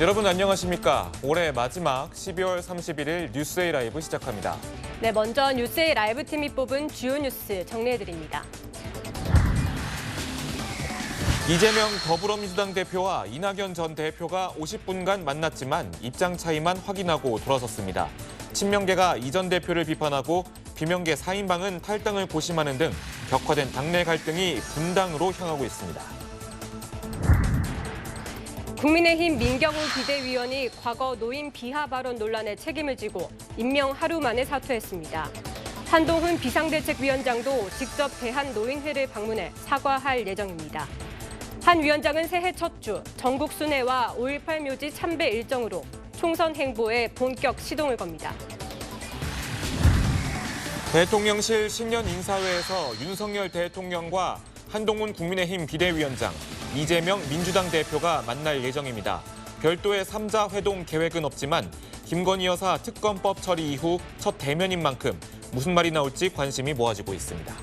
여러분 안녕하십니까? 올해 마지막 12월 31일 뉴스A 라이브 시작합니다. 네, 먼저 뉴스의 라이브 팀이 뽑은 주요 뉴스 정리해드립니다. 이재명 더불어민주당 대표와 이낙연 전 대표가 50분간 만났지만 입장 차이만 확인하고 돌아섰습니다. 친명계가 이 전 대표를 비판하고 비명계 4인방은 탈당을 고심하는 등 격화된 당내 갈등이 분당으로 향하고 있습니다. 국민의힘 민경우 비대위원이 과거 노인 비하 발언 논란에 책임을 지고 임명 하루 만에 사퇴했습니다. 한동훈 비상대책위원장도 직접 대한노인회를 방문해 사과할 예정입니다. 한 위원장은 새해 첫 주 전국 순회와 5.18 묘지 참배 일정으로 총선 행보에 본격 시동을 겁니다. 대통령실 신년 인사회에서 윤석열 대통령과 한동훈 국민의힘 비대위원장, 이재명 민주당 대표가 만날 예정입니다. 별도의 3자 회동 계획은 없지만 김건희 여사 특검법 처리 이후 첫 대면인 만큼 무슨 말이 나올지 관심이 모아지고 있습니다.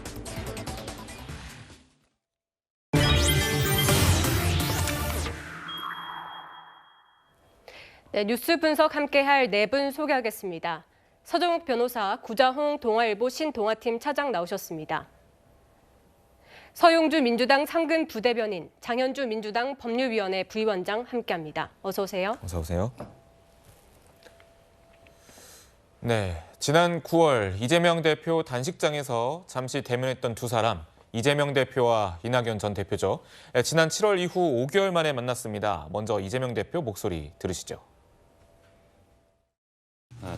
네, 뉴스 분석 함께할 네 분 소개하겠습니다. 서정욱 변호사, 구자홍 동아일보 신동아팀 차장 나오셨습니다. 서용주 민주당 상근 부대변인, 장현주 민주당 법률위원회 부위원장 함께합니다. 어서 오세요. 어서 오세요. 네, 지난 9월 이재명 대표 단식장에서 잠시 대면했던 두 사람, 이재명 대표와 이낙연 전 대표죠. 지난 7월 이후 5개월 만에 만났습니다. 먼저 이재명 대표 목소리 들으시죠.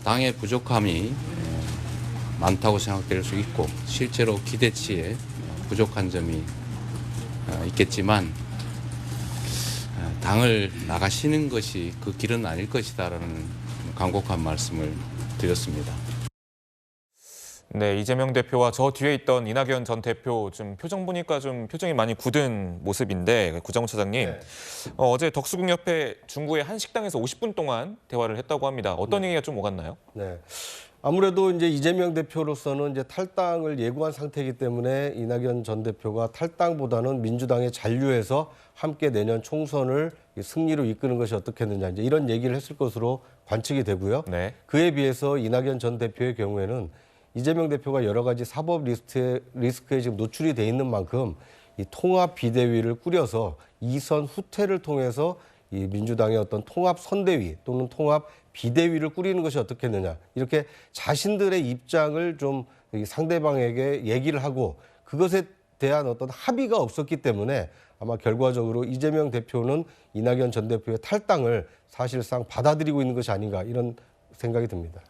당의 부족함이 많다고 생각될 수 있고 실제로 기대치에 부족한 점이 있겠지만 당을 나가시는 것이 그 길은 아닐 것이다라는 간곡한 말씀을 드렸습니다. 네, 이재명 대표와 저 뒤에 있던 이낙연 전 대표 좀 표정 보니까 좀 표정이 많이 굳은 모습인데 구자홍 차장님, 네. 어제 덕수궁 옆에 중구의 한 식당에서 50분 동안 대화를 했다고 합니다. 어떤 얘기가 좀 오갔나요? 네. 아무래도 이제 이재명 대표로서는 이제 탈당을 예고한 상태이기 때문에 이낙연 전 대표가 탈당보다는 민주당에 잔류해서 함께 내년 총선을 승리로 이끄는 것이 어떻겠느냐 이제 이런 얘기를 했을 것으로 관측이 되고요. 네. 그에 비해서 이낙연 전 대표의 경우에는 이재명 대표가 여러 가지 사법 리스크에 지금 노출이 돼 있는 만큼 이 통합 비대위를 꾸려서 이선 후퇴를 통해서 이 민주당의 어떤 통합 선대위 또는 통합 비대위를 꾸리는 것이 어떻겠느냐 이렇게 자신들의 입장을 좀 상대방에게 얘기를 하고 그것에 대한 어떤 합의가 없었기 때문에 아마 결과적으로 이재명 대표는 이낙연 전 대표의 탈당을 사실상 받아들이고 있는 것이 아닌가 이런 생각이 듭니다.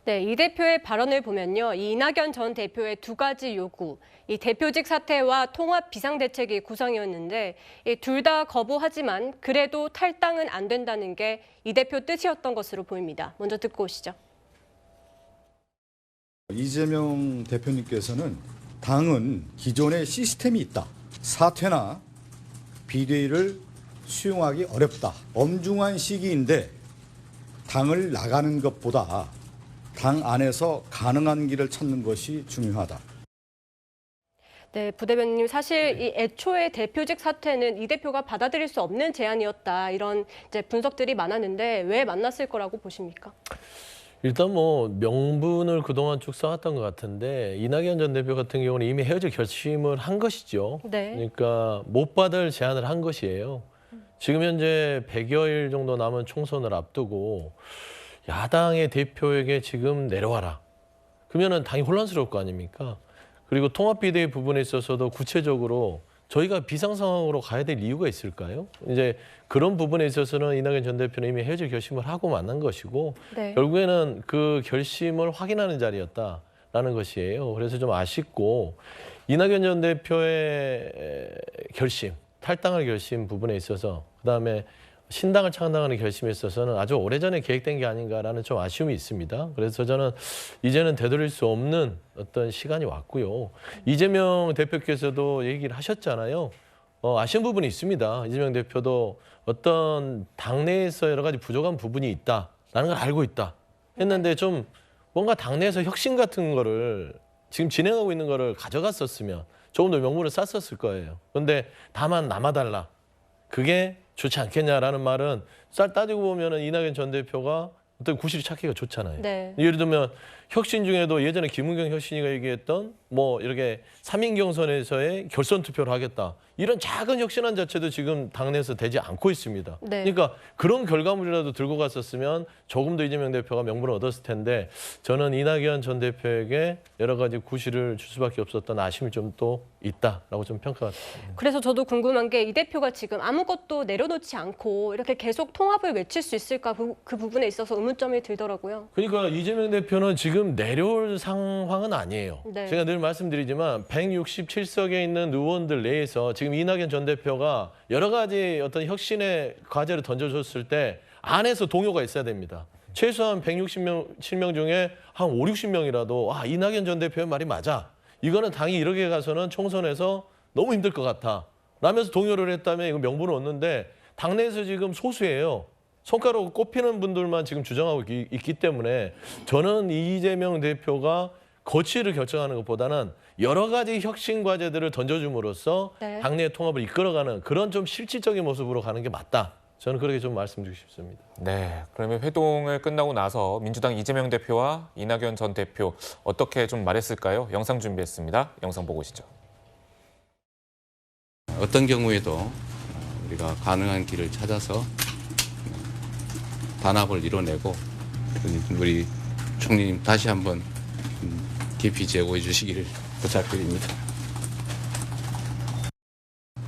네, 이 대표의 발언을 보면요. 이 이낙연 전 대표의 두 가지 요구, 이 대표직 사퇴와 통합 비상대책이 구성이었는데 둘 다 거부하지만 그래도 탈당은 안 된다는 게 이 대표 뜻이었던 것으로 보입니다. 먼저 듣고 오시죠. 이재명 대표님께서는 당은 기존의 시스템이 있다. 사퇴나 비대위를 수용하기 어렵다. 엄중한 시기인데 당을 나가는 것보다 당 안에서 가능한 길을 찾는 것이 중요하다. 네, 부대변인님 사실 이 애초에 대표직 사퇴는 이 대표가 받아들일 수 없는 제안이었다 이런 이제 분석들이 많았는데 왜 만났을 거라고 보십니까? 일단 뭐 명분을 그동안 쭉 쌓았던 것 같은데 이낙연 전 대표 같은 경우는 이미 헤어질 결심을 한 것이죠. 네. 그러니까 못 받을 제안을 한 것이에요. 지금 현재 100여일 정도 남은 총선을 앞두고 야당의 대표에게 지금 내려와라. 그러면은 당이 혼란스러울 거 아닙니까? 그리고 통합비대위 부분에 있어서도 구체적으로 저희가 비상 상황으로 가야 될 이유가 있을까요? 이제 그런 부분에 있어서는 이낙연 전 대표는 이미 헤어질 결심을 하고 만난 것이고 네. 결국에는 그 결심을 확인하는 자리였다라는 것이에요. 그래서 좀 아쉽고 이낙연 전 대표의 결심, 탈당할 결심 부분에 있어서 그다음에 신당을 창당하는 결심에 있어서는 아주 오래전에 계획된 게 아닌가라는 좀 아쉬움이 있습니다. 그래서 저는 이제는 되돌릴 수 없는 어떤 시간이 왔고요. 이재명 대표께서도 얘기를 하셨잖아요. 아쉬운 부분이 있습니다. 이재명 대표도 어떤 당내에서 여러 가지 부족한 부분이 있다라는 걸 알고 있다 했는데 좀 뭔가 당내에서 혁신 같은 거를 지금 진행하고 있는 거를 가져갔었으면 조금 더 명분을 쌌었을 거예요. 그런데 다만 남아달라. 그게 좋지 않겠냐라는 말은 쌀 따지고 보면은 이낙연 전 대표가 어떤 구실을 찾기가 좋잖아요. 네. 예를 들면 혁신 중에도 예전에 김은경 혁신이가 얘기했던 뭐 이렇게 3인 경선에서의 결선 투표를 하겠다. 이런 작은 혁신안 자체도 지금 당내에서 되지 않고 있습니다. 네. 그러니까 그런 결과물이라도 들고 갔었으면 조금 더 이재명 대표가 명분을 얻었을 텐데 저는 이낙연 전 대표에게 여러 가지 구실을 줄 수밖에 없었던 아쉬움이 좀 또 있다라고 좀 평가가 됩니다. 그래서 저도 궁금한 게 이 대표가 지금 아무것도 내려놓지 않고 이렇게 계속 통합을 외칠 수 있을까 그 부분에 있어서 의문점이 들더라고요. 그러니까 이재명 대표는 지금 내려올 상황은 아니에요. 네. 제가 늘 말씀드리지만 167석에 있는 의원들 내에서 지금 이낙연 전 대표가 여러 가지 어떤 혁신의 과제를 던져줬을 때 안에서 동요가 있어야 됩니다. 최소한 167명 중에 한 5, 60명이라도 이낙연 전 대표의 말이 맞아. 이거는 당이 이렇게 가서는 총선에서 너무 힘들 것 같아. 라면서 동요를 했다면 이거 명분을 얻는데 당내에서 지금 소수예요. 손가락으로 꼽히는 분들만 지금 주장하고 있기 때문에 저는 이재명 대표가 거취를 결정하는 것보다는 여러 가지 혁신 과제들을 던져줌으로써 네. 당내 통합을 이끌어가는 그런 좀 실질적인 모습으로 가는 게 맞다. 저는 그렇게 좀 말씀드리고 싶습니다. 네, 그러면 회동을 끝나고 나서 민주당 이재명 대표와 이낙연 전 대표 어떻게 좀 말했을까요? 영상 준비했습니다. 영상 보고 오시죠. 어떤 경우에도 우리가 가능한 길을 찾아서 단합을 이뤄내고 우리 총리님 다시 한번 깊이 제고해 주시기를 부탁드립니다.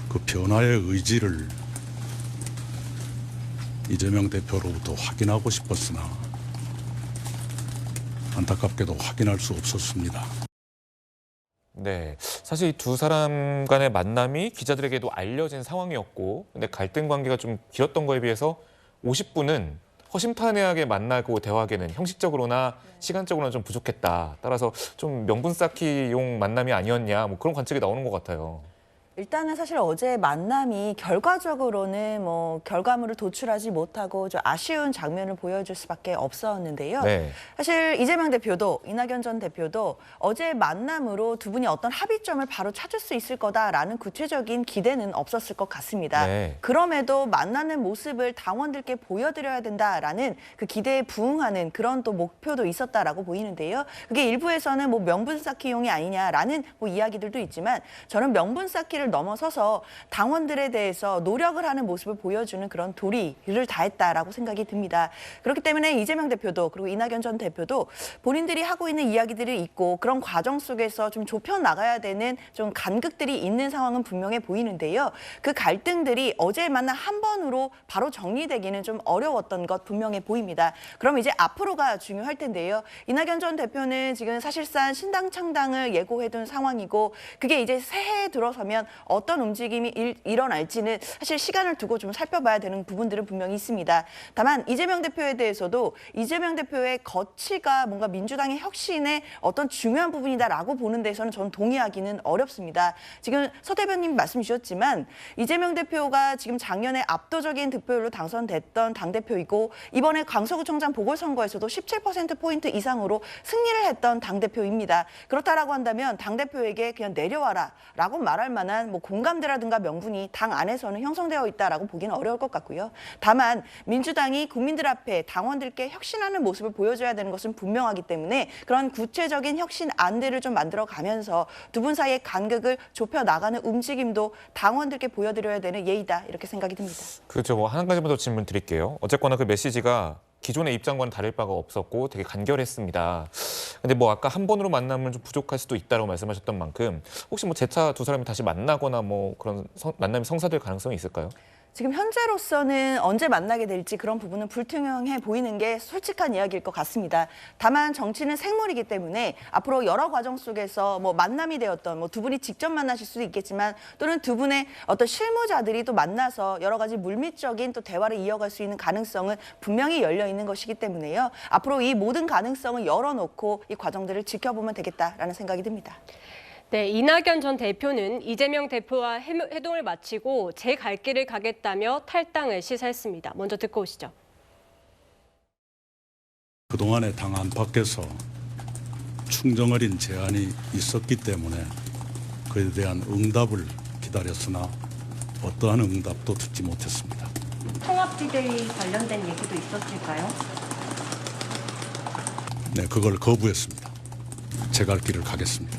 그 변화의 의지를 이재명 대표로부터 확인하고 싶었으나 안타깝게도 확인할 수 없었습니다. 네, 사실 이 두 사람 간의 만남이 기자들에게도 알려진 상황이었고 근데 갈등 관계가 좀 길었던 거에 비해서 50분은 허심탄회하게 만나고 대화하기에는 형식적으로나 시간적으로나 좀 부족했다. 따라서 좀 명분 쌓기용 만남이 아니었냐 뭐 그런 관측이 나오는 것 같아요. 일단은 사실 어제 만남이 결과적으로는 뭐 결과물을 도출하지 못하고 좀 아쉬운 장면을 보여줄 수밖에 없었는데요. 네. 사실 이재명 대표도 이낙연 전 대표도 어제 만남으로 두 분이 어떤 합의점을 바로 찾을 수 있을 거다라는 구체적인 기대는 없었을 것 같습니다. 네. 그럼에도 만나는 모습을 당원들께 보여드려야 된다라는 그 기대에 부응하는 그런 또 목표도 있었다라고 보이는데요. 그게 일부에서는 뭐 명분 쌓기용이 아니냐라는 뭐 이야기들도 있지만 저는 명분 쌓기를 넘어서서 당원들에 대해서 노력을 하는 모습을 보여주는 그런 도리를 다했다라고 생각이 듭니다. 그렇기 때문에 이재명 대표도 그리고 이낙연 전 대표도 본인들이 하고 있는 이야기들이 있고 그런 과정 속에서 좀 좁혀 나가야 되는 좀 간극들이 있는 상황은 분명해 보이는데요. 그 갈등들이 어제 만난 한 번으로 바로 정리되기는 좀 어려웠던 것 분명해 보입니다. 그럼 이제 앞으로가 중요할 텐데요. 이낙연 전 대표는 지금 사실상 신당 창당을 예고해둔 상황이고 그게 이제 새해에 들어서면 어떤 움직임이 일어날지는 사실 시간을 두고 좀 살펴봐야 되는 부분들은 분명히 있습니다. 다만 이재명 대표에 대해서도 이재명 대표의 거취가 뭔가 민주당의 혁신의 어떤 중요한 부분이다라고 보는 데서는 저는 동의하기는 어렵습니다. 지금 서 대변님 말씀 주셨지만 이재명 대표가 지금 작년에 압도적인 득표율로 당선됐던 당대표이고 이번에 강서구청장 보궐선거에서도 17%포인트 이상으로 승리를 했던 당대표입니다. 그렇다라고 한다면 당대표에게 그냥 내려와라 라고 말할 만한 뭐 공감대라든가 명분이 당 안에서는 형성되어 있다라고 보기는 어려울 것 같고요. 다만 민주당이 국민들 앞에 당원들께 혁신하는 모습을 보여줘야 되는 것은 분명하기 때문에 그런 구체적인 혁신 안들을 좀 만들어가면서 두 분 사이의 간극을 좁혀 나가는 움직임도 당원들께 보여드려야 되는 예의다 이렇게 생각이 듭니다. 그렇죠. 뭐 한 가지만 더 질문 드릴게요. 어쨌거나 그 메시지가 기존의 입장과는 다를 바가 없었고 되게 간결했습니다. 근데 뭐 아까 한 번으로 만나면 좀 부족할 수도 있다고 말씀하셨던 만큼 혹시 뭐 재차 두 사람이 다시 만나거나 뭐 그런 만남이 성사될 가능성이 있을까요? 지금 현재로서는 언제 만나게 될지 그런 부분은 불투명해 보이는 게 솔직한 이야기일 것 같습니다. 다만 정치는 생물이기 때문에 앞으로 여러 과정 속에서 뭐 만남이 되었던 뭐 두 분이 직접 만나실 수도 있겠지만 또는 두 분의 어떤 실무자들이 또 만나서 여러 가지 물밑적인 또 대화를 이어갈 수 있는 가능성은 분명히 열려 있는 것이기 때문에요. 앞으로 이 모든 가능성을 열어놓고 이 과정들을 지켜보면 되겠다라는 생각이 듭니다. 네, 이낙연 전 대표는 이재명 대표와 회동을 마치고 제 갈 길을 가겠다며 탈당을 시사했습니다. 먼저 듣고 오시죠. 그동안의 당 안팎에서 충정어린 제안이 있었기 때문에 그에 대한 응답을 기다렸으나 어떠한 응답도 듣지 못했습니다. 통합비대위 관련된 얘기도 있었을까요? 네, 그걸 거부했습니다. 제 갈 길을 가겠습니다.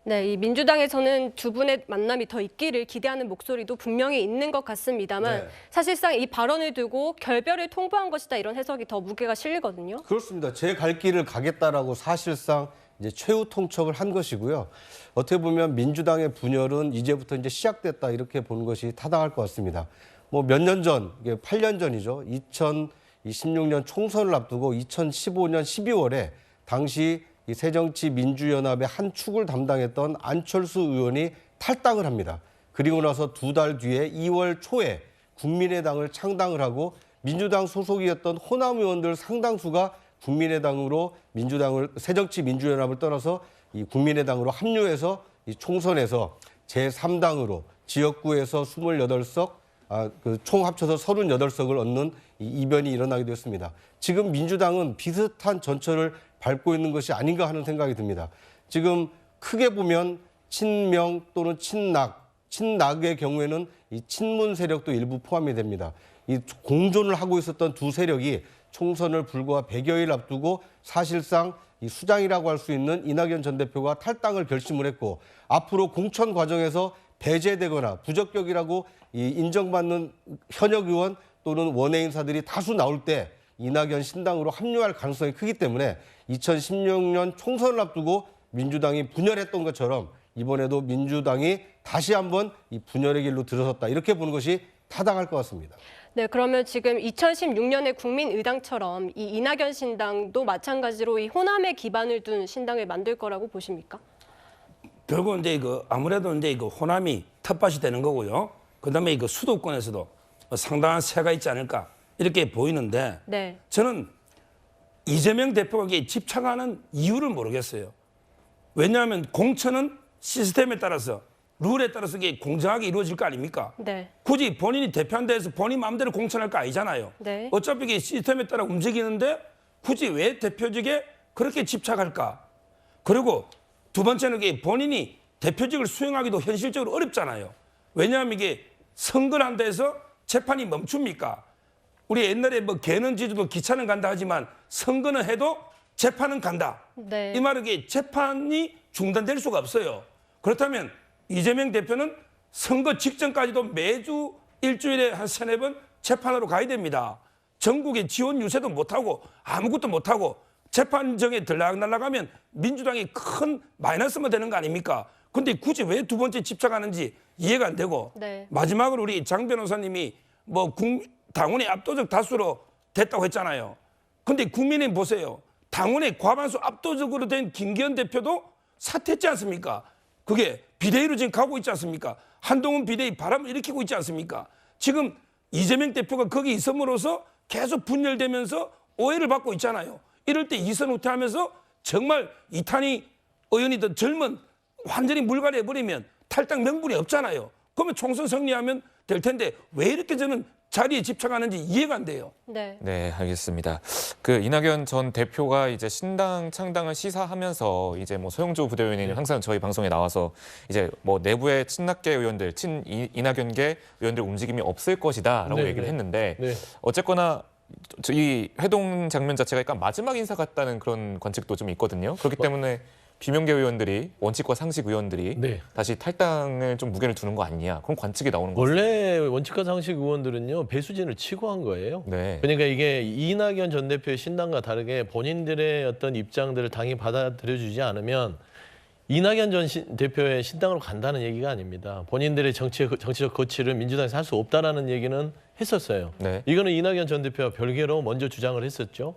네, 이 민주당에서는 두 분의 만남이 더 있기를 기대하는 목소리도 분명히 있는 것 같습니다만 네. 사실상 이 발언을 두고 결별을 통보한 것이다 이런 해석이 더 무게가 실리거든요. 그렇습니다. 제 갈 길을 가겠다라고 사실상 이제 최후 통첩을 한 것이고요. 어떻게 보면 민주당의 분열은 이제부터 이제 시작됐다 이렇게 보는 것이 타당할 것 같습니다. 뭐 몇 년 전, 이게 8년 전이죠. 2016년 총선을 앞두고 2015년 12월에 당시 이 새정치민주연합의 한 축을 담당했던 안철수 의원이 탈당을 합니다. 그리고 나서 두 달 뒤에 2월 초에 국민의당을 창당을 하고 민주당 소속이었던 호남 의원들 상당수가 국민의당으로 새정치민주연합을 떠나서 이 국민의당으로 합류해서 이 총선에서 제3당으로 지역구에서 28석, 총 합쳐서 38석을 얻는 이변이 일어나게 되었습니다. 지금 민주당은 비슷한 전철을 밟고 있는 것이 아닌가 하는 생각이 듭니다. 지금 크게 보면 친명 또는 친낙의 경우에는 이 친문 세력도 일부 포함이 됩니다. 이 공존을 하고 있었던 두 세력이 총선을 불과 100여일 앞두고 사실상 이 수장이라고 할 수 있는 이낙연 전 대표가 탈당을 결심을 했고 앞으로 공천 과정에서 배제되거나 부적격이라고 인정받는 현역 의원 또는 원외 인사들이 다수 나올 때 이낙연 신당으로 합류할 가능성이 크기 때문에 2016년 총선을 앞두고 민주당이 분열했던 것처럼 이번에도 민주당이 다시 한번 이 분열의 길로 들어섰다 이렇게 보는 것이 타당할 것 같습니다. 네, 그러면 지금 2016년의 국민의당처럼 이 이낙연 신당도 마찬가지로 이 호남에 기반을 둔 신당을 만들 거라고 보십니까? 결국은 이제 아무래도 이제 호남이 텃밭이 되는 거고요. 그다음에 수도권에서도 상당한 세가 있지 않을까 이렇게 보이는데 네. 저는 이재명 대표가 집착하는 이유를 모르겠어요. 왜냐하면 공천은 시스템에 따라서 룰에 따라서 이게 공정하게 이루어질 거 아닙니까? 네. 굳이 본인이 대표한 데에서 본인 마음대로 공천할 거 아니잖아요. 네. 어차피 이게 시스템에 따라 움직이는데 굳이 왜 대표직에 그렇게 집착할까? 그리고 두 번째는 이게 본인이 대표직을 수행하기도 현실적으로 어렵잖아요. 왜냐하면 이게 선거를 한 데서 재판이 멈춥니까? 우리 옛날에 개는 지주도 기차는 간다 하지만 선거는 해도 재판은 간다. 네. 이 말은 이게 재판이 중단될 수가 없어요. 그렇다면 이재명 대표는 선거 직전까지도 매주 일주일에 한 3-4번 재판으로 가야 됩니다. 전국에 지원 유세도 못하고 아무것도 못하고 재판정에 들락날락하면 민주당이 큰 마이너스만 되는 거 아닙니까? 근데 굳이 왜 두 번째 집착하는지 이해가 안 되고 네. 마지막으로 우리 장 변호사님이 당원의 압도적 다수로 됐다고 했잖아요. 근데 국민의힘 보세요. 당원의 과반수 압도적으로 된 김기현 대표도 사퇴했지 않습니까? 그게 비대위로 지금 가고 있지 않습니까? 한동훈 비대위 바람을 일으키고 있지 않습니까? 지금 이재명 대표가 거기 있음으로써 계속 분열되면서 오해를 받고 있잖아요. 이럴 때 이선 후퇴하면서 정말 이탄희 의원이든 젊은 완전히 물갈이해버리면 탈당 명분이 없잖아요. 그러면 총선 승리하면 될 텐데 왜 이렇게 저는 자리에 집착하는지 이해가 안 돼요. 네. 네, 알겠습니다. 이낙연 전 대표가 이제 신당 창당을 시사하면서 이제 소영조 부대변인이 항상 저희 방송에 나와서 이제 내부의 친낙계 의원들, 이낙연계 의원들 움직임이 없을 것이다라고 네, 얘기를 네. 했는데 네. 어쨌거나 이 회동 장면 자체가 약간 마지막 인사 같다는 그런 관측도 좀 있거든요. 그렇기 때문에 비명계 의원들이 원칙과 상식 의원들이 네. 다시 탈당을 좀 무게를 두는 거 아니냐 그런 관측이 나오는 거죠. 원래 원칙과 상식 의원들은요 배수진을 치고 한 거예요. 네. 그러니까 이게 이낙연 전 대표의 신당과 다르게 본인들의 어떤 입장들을 당이 받아들여주지 않으면 이낙연 전 대표의 신당으로 간다는 얘기가 아닙니다. 본인들의 정치적 거취를 민주당에서 할 수 없다라는 얘기는 했었어요. 네. 이거는 이낙연 전 대표가 별개로 먼저 주장을 했었죠.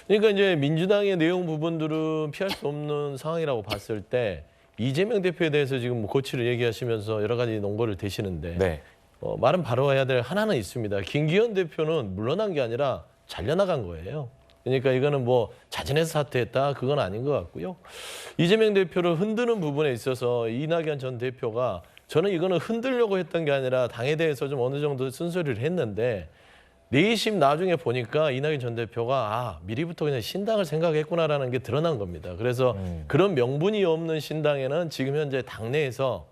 그러니까 이제 민주당의 내용 부분들은 피할 수 없는 상황이라고 봤을 때 이재명 대표에 대해서 지금 거취를 얘기하시면서 여러 가지 논거를 대시는데 네. 말은 바로 해야 될 하나는 있습니다. 김기현 대표는 물러난 게 아니라 잘려나간 거예요. 그러니까 이거는 자진해서 사퇴했다 그건 아닌 것 같고요. 이재명 대표를 흔드는 부분에 있어서 이낙연 전 대표가 저는 이거는 흔들려고 했던 게 아니라 당에 대해서 좀 어느 정도 쓴소리를 했는데 내심 나중에 보니까 이낙연 전 대표가 미리부터 그냥 신당을 생각했구나라는 게 드러난 겁니다. 그래서 그런 명분이 없는 신당에는 지금 현재 당내에서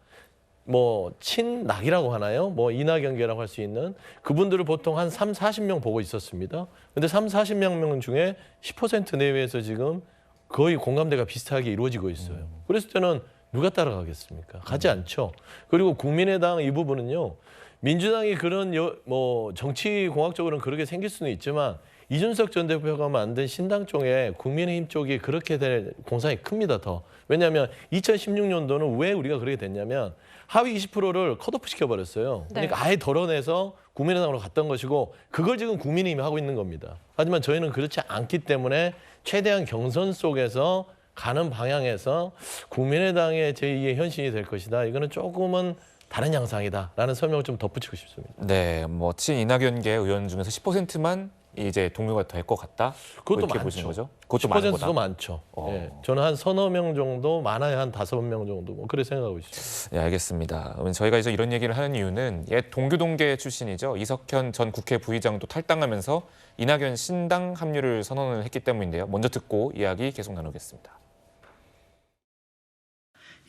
뭐 친낙이라고 하나요? 뭐 이낙연계라고 할 수 있는 그분들을 보통 한 3, 40명 보고 있었습니다. 근데 3, 40명 중에 10% 내외에서 지금 거의 공감대가 비슷하게 이루어지고 있어요. 그랬을 때는 누가 따라가겠습니까? 가지 않죠. 그리고 국민의당 이 부분은요. 민주당이 그런 뭐 정치공학적으로는 그렇게 생길 수는 있지만 이준석 전 대표가 만든 신당 쪽에 국민의힘 쪽이 그렇게 될 공산이 큽니다. 더. 왜냐하면 2016년도는 왜 우리가 그렇게 됐냐면 하위 20%를 컷오프 시켜버렸어요. 그러니까 아예 덜어내서 국민의당으로 갔던 것이고 그걸 지금 국민의힘이 하고 있는 겁니다. 하지만 저희는 그렇지 않기 때문에 최대한 경선 속에서 가는 방향에서 국민의당의 제2의 현실이 될 것이다. 이거는 조금은 다른 양상이다라는 설명을 좀 덧붙이고 싶습니다. 네, 뭐 친이낙연계 의원 중에서 10%만 이제 동료가 될 것 같다. 그것도 이렇게 많죠. 보시는 거죠? 그것도 많은 10%도 거다. 많죠. 예, 저는 한 서너 명 정도, 많아야 한 5명 정도, 뭐 그렇게 생각하고 있습니다. 네, 알겠습니다. 그러면 저희가 이제 이런 얘기를 하는 이유는 옛 동교동계 출신이죠. 이석현 전 국회 부의장도 탈당하면서 이낙연 신당 합류를 선언을 했기 때문인데요. 먼저 듣고 이야기 계속 나누겠습니다.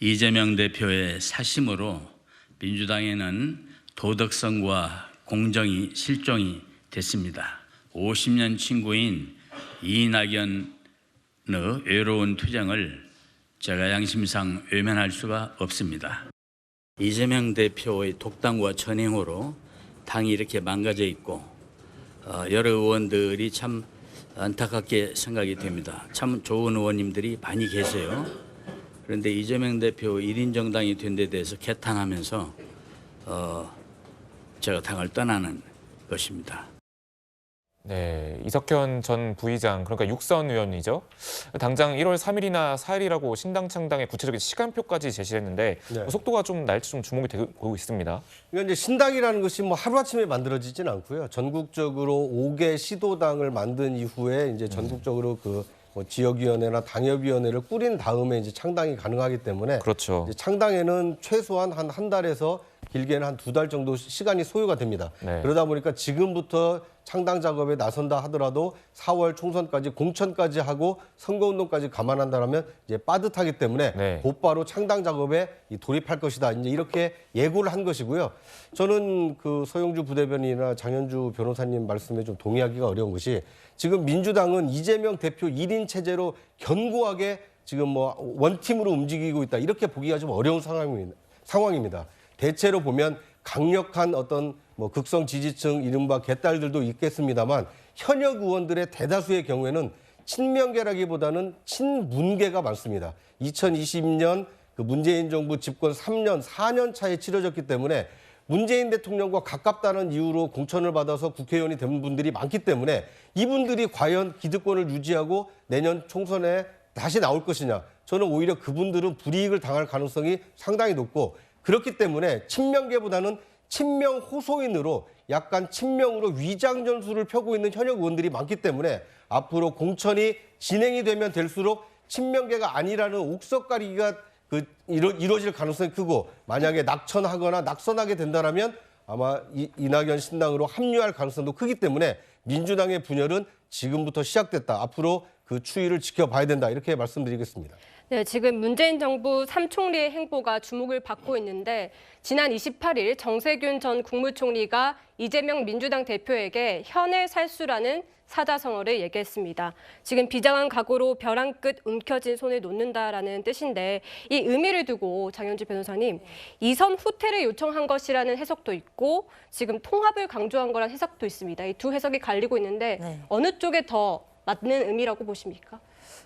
이재명 대표의 사심으로 민주당에는 도덕성과 공정이 실종이 됐습니다. 50년 친구인 이낙연의 외로운 투쟁을 제가 양심상 외면할 수가 없습니다. 이재명 대표의 독단과 전행으로 당이 이렇게 망가져 있고 여러 의원들이 참 안타깝게 생각이 됩니다. 참 좋은 의원님들이 많이 계세요. 그런데 이재명 대표 1인 정당이 된 데 대해서 개탄하면서 제가 당을 떠나는 것입니다. 네, 이석현 전 부의장, 그러니까 육선 의원이죠. 당장 1월 3일이나 4일이라고 신당 창당의 구체적인 시간표까지 제시했는데 네. 속도가 좀 날지 좀 주목이 되고 있습니다. 그러니까 이제 신당이라는 것이 뭐 하루아침에 만들어지진 않고요. 전국적으로 5개 시도당을 만든 이후에 이제 전국적으로 그 뭐 지역위원회나 당협위원회를 꾸린 다음에 이제 창당이 가능하기 때문에 그렇죠. 이제 창당에는 최소한 한 달에서 길게는 한 2달 정도 시간이 소요가 됩니다. 네. 그러다 보니까 지금부터 창당 작업에 나선다 하더라도 4월 총선까지 공천까지 하고 선거운동까지 감안한다면 이제 빠듯하기 때문에 네. 곧바로 창당 작업에 돌입할 것이다. 이제 이렇게 예고를 한 것이고요. 저는 그 서영주 부대변인이나 장현주 변호사님 말씀에 좀 동의하기가 어려운 것이 지금 민주당은 이재명 대표 1인 체제로 견고하게 지금 뭐 원팀으로 움직이고 있다. 이렇게 보기가 좀 어려운 상황입니다. 대체로 보면 강력한 어떤 뭐 극성 지지층 이른바 개딸들도 있겠습니다만 현역 의원들의 대다수의 경우에는 친명계라기보다는 친문계가 많습니다. 2020년 그 문재인 정부 집권 3년, 4년 차에 치러졌기 때문에 문재인 대통령과 가깝다는 이유로 공천을 받아서 국회의원이 된 분들이 많기 때문에 이분들이 과연 기득권을 유지하고 내년 총선에 다시 나올 것이냐. 저는 오히려 그분들은 불이익을 당할 가능성이 상당히 높고 그렇기 때문에 친명계보다는 친명 호소인으로 약간 친명으로 위장 전술을 펴고 있는 현역 의원들이 많기 때문에 앞으로 공천이 진행이 되면 될수록 친명계가 아니라는 옥석 가리기가 이루어질 가능성이 크고 만약에 낙천하거나 낙선하게 된다면 아마 이낙연 신당으로 합류할 가능성도 크기 때문에 민주당의 분열은 지금부터 시작됐다. 앞으로 그 추이를 지켜봐야 된다. 이렇게 말씀드리겠습니다. 네, 지금 문재인 정부 3총리의 행보가 주목을 받고 있는데 지난 28일 정세균 전 국무총리가 이재명 민주당 대표에게 현의 살수라는 사자성어를 얘기했습니다. 지금 비장한 각오로 벼랑 끝 움켜진 손을 놓는다라는 뜻인데 이 의미를 두고 장현주 변호사님, 이선 후퇴를 요청한 것이라는 해석도 있고 지금 통합을 강조한 거란 해석도 있습니다. 이 두 해석이 갈리고 있는데 어느 쪽에 더 맞는 의미라고 보십니까?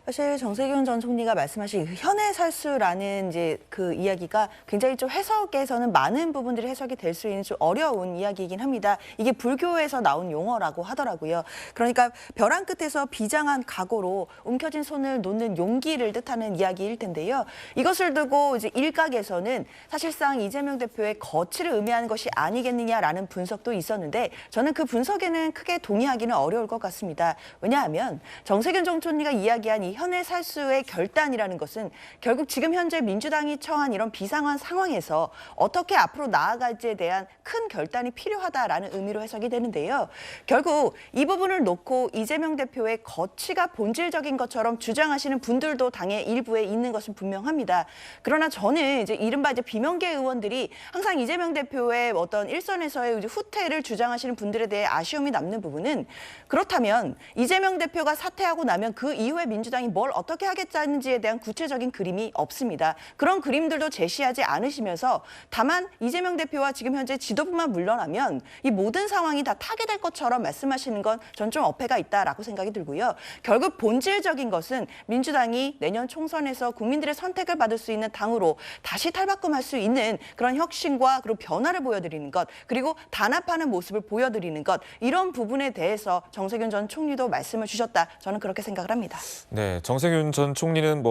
사실 정세균 전 총리가 말씀하신 현의 살수라는 이제 그 이야기가 굉장히 좀 해석에서는 많은 부분들이 해석이 될 수 있는 좀 어려운 이야기이긴 합니다. 이게 불교에서 나온 용어라고 하더라고요. 그러니까 벼랑 끝에서 비장한 각오로 움켜진 손을 놓는 용기를 뜻하는 이야기일 텐데요. 이것을 두고 이제 일각에서는 사실상 이재명 대표의 거취를 의미하는 것이 아니겠느냐라는 분석도 있었는데 저는 그 분석에는 크게 동의하기는 어려울 것 같습니다. 왜냐하면 정세균 전 총리가 이야기 이야기한 이 현해 살수의 결단이라는 것은 결국 지금 현재 민주당이 처한 이런 비상한 상황에서 어떻게 앞으로 나아갈지에 대한 큰 결단이 필요하다라는 의미로 해석이 되는데요. 결국 이 부분을 놓고 이재명 대표의 거취가 본질적인 것처럼 주장하시는 분들도 당의 일부에 있는 것은 분명합니다. 그러나 저는 이제 이른바 비명계 의원들이 항상 이재명 대표의 어떤 일선에서의 후퇴를 주장하시는 분들에 대해 아쉬움이 남는 부분은, 그렇다면 이재명 대표가 사퇴하고 나면 그 이후에 민주당이 뭘 어떻게 하겠다는지에 대한 구체적인 그림이 없습니다. 그런 그림들도 제시하지 않으시면서 다만 이재명 대표와 지금 현재 지도부만 물러나면 이 모든 상황이 다 타개될 것처럼 말씀하시는 건 전 좀 어폐가 있다라고 생각이 들고요. 결국 본질적인 것은 민주당이 내년 총선에서 국민들의 선택을 받을 수 있는 당으로 다시 탈바꿈할 수 있는 그런 혁신과 그리고 변화를 보여드리는 것, 그리고 단합하는 모습을 보여드리는 것, 이런 부분에 대해서 정세균 전 총리도 말씀을 주셨다. 저는 그렇게 생각을 합니다. 네, 정세균 전 총리는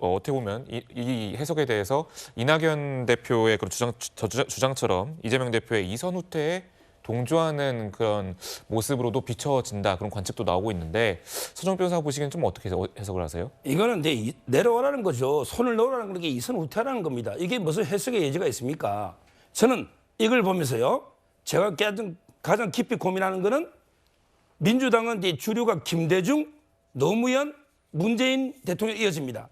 어떻게 보면 이 해석에 대해서 이낙연 대표의 그런 주장처럼 이재명 대표의 이선 후퇴에 동조하는 그런 모습으로도 비춰진다, 그런 관측도 나오고 있는데, 서정 변호사 보시기엔 좀 어떻게 해석을 하세요? 이거는 이제 내려오라는 거죠. 손을 놓으라는 게 이선 후퇴라는 겁니다. 이게 무슨 해석의 여지가 있습니까? 저는 이걸 보면서요, 제가 가장 깊이 고민하는 거는 민주당은 이제 주류가 김대중, 노무현, 문재인 대통령이 이어집니다.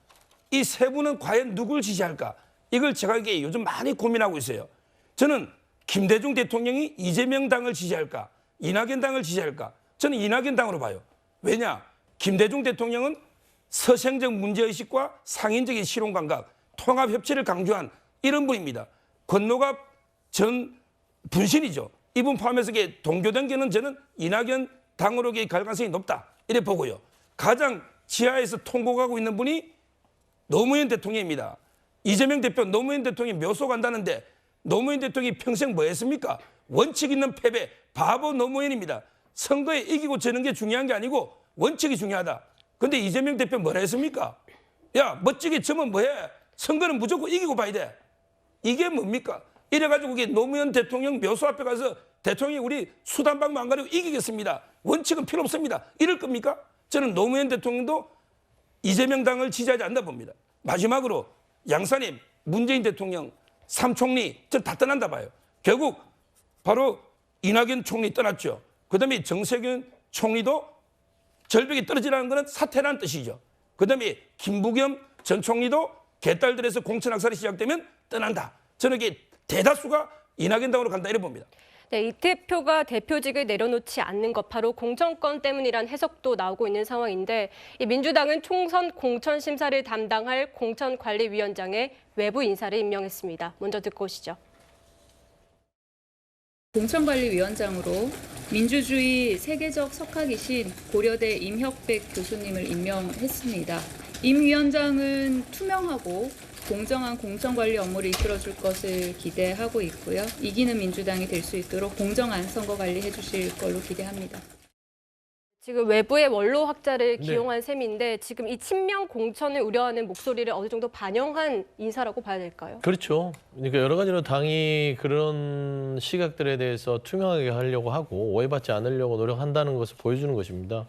이 세 분은 과연 누굴 지지할까? 이걸 제가 이게 요즘 많이 고민하고 있어요. 저는 김대중 대통령이 이재명 당을 지지할까? 이낙연 당을 지지할까? 저는 이낙연 당으로 봐요. 왜냐? 김대중 대통령은 서생적 문제의식과 상인적인 실용감각, 통합협치를 강조한 이런 분입니다. 권노갑 전 분신이죠. 이분 포함해서 동교단계는 저는 이낙연 당으로 갈 가능성이 높다, 이래 보고요. 가장 지하에서 통곡하고 있는 분이 노무현 대통령입니다. 이재명 대표 노무현 대통령이 묘소 간다는데 노무현 대통령이 평생 뭐 했습니까? 원칙 있는 패배, 바보 노무현입니다. 선거에 이기고 지는 게 중요한 게 아니고 원칙이 중요하다. 근데 이재명 대표 뭐라 했습니까? 야, 멋지게 져면 뭐해? 선거는 무조건 이기고 봐야 돼. 이게 뭡니까? 이래가지고 노무현 대통령 묘소 앞에 가서 대통령이 우리 수단방만 안 가리고 이기겠습니다. 원칙은 필요 없습니다. 이럴 겁니까? 저는 노무현 대통령도 이재명 당을 지지하지 않나 봅니다. 마지막으로 양사님, 문재인 대통령, 삼총리 저 다 떠난다 봐요. 결국 바로 이낙연 총리 떠났죠. 그다음에 정세균 총리도 절벽이 떨어지라는 것은 사퇴라는 뜻이죠. 그다음에 김부겸 전 총리도 개딸들에서 공천 학살이 시작되면 떠난다. 저는 이게 대다수가 이낙연 당으로 간다, 이래 봅니다. 네, 이 대표가 대표직을 내려놓지 않는 것, 바로 공천권 때문이란 해석도 나오고 있는 상황인데, 이 민주당은 총선 공천 심사를 담당할 공천관리위원장에 외부 인사를 임명했습니다. 먼저 듣고 오시죠. 공천관리위원장으로 민주주의 세계적 석학이신 고려대 임혁백 교수님을 임명했습니다. 임 위원장은 투명하고 공정한 공천관리 업무를 이끌어줄 것을 기대하고 있고요. 이기는 민주당이 될 수 있도록 공정한 선거관리 해주실 걸로 기대합니다. 지금 외부의 원로 학자를 기용한 셈인데, 지금 이 친명 공천을 우려하는 목소리를 어느 정도 반영한 인사라고 봐야 될까요? 그렇죠. 그러니까 여러 가지로 당이 그런 시각들에 대해서 투명하게 하려고 하고 오해받지 않으려고 노력한다는 것을 보여주는 것입니다.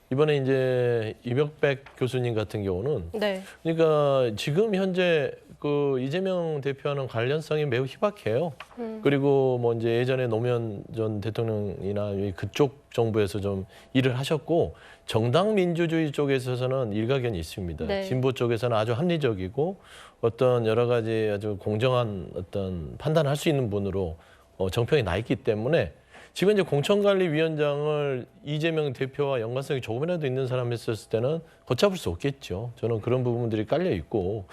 이번에 이제 임혁백 교수님 같은 경우는, 네. 그러니까 지금 현재 그 이재명 대표와는 관련성이 매우 희박해요. 그리고 뭐 이제 예전에 노무현 전 대통령이나 그쪽 정부에서 좀 일을 하셨고, 정당 민주주의 쪽에 있어서는 일가견이 있습니다. 네. 진보 쪽에서는 아주 합리적이고 어떤 여러 가지 아주 공정한 어떤 판단을 할 수 있는 분으로 정평이 나 있기 때문에, 지금 이제 공천관리위원장을 이재명 대표와 연관성이 조금이라도 있는 사람이 했었을 때는 걷잡을 수 없겠죠. 저는 그런 부분들이 깔려 있고,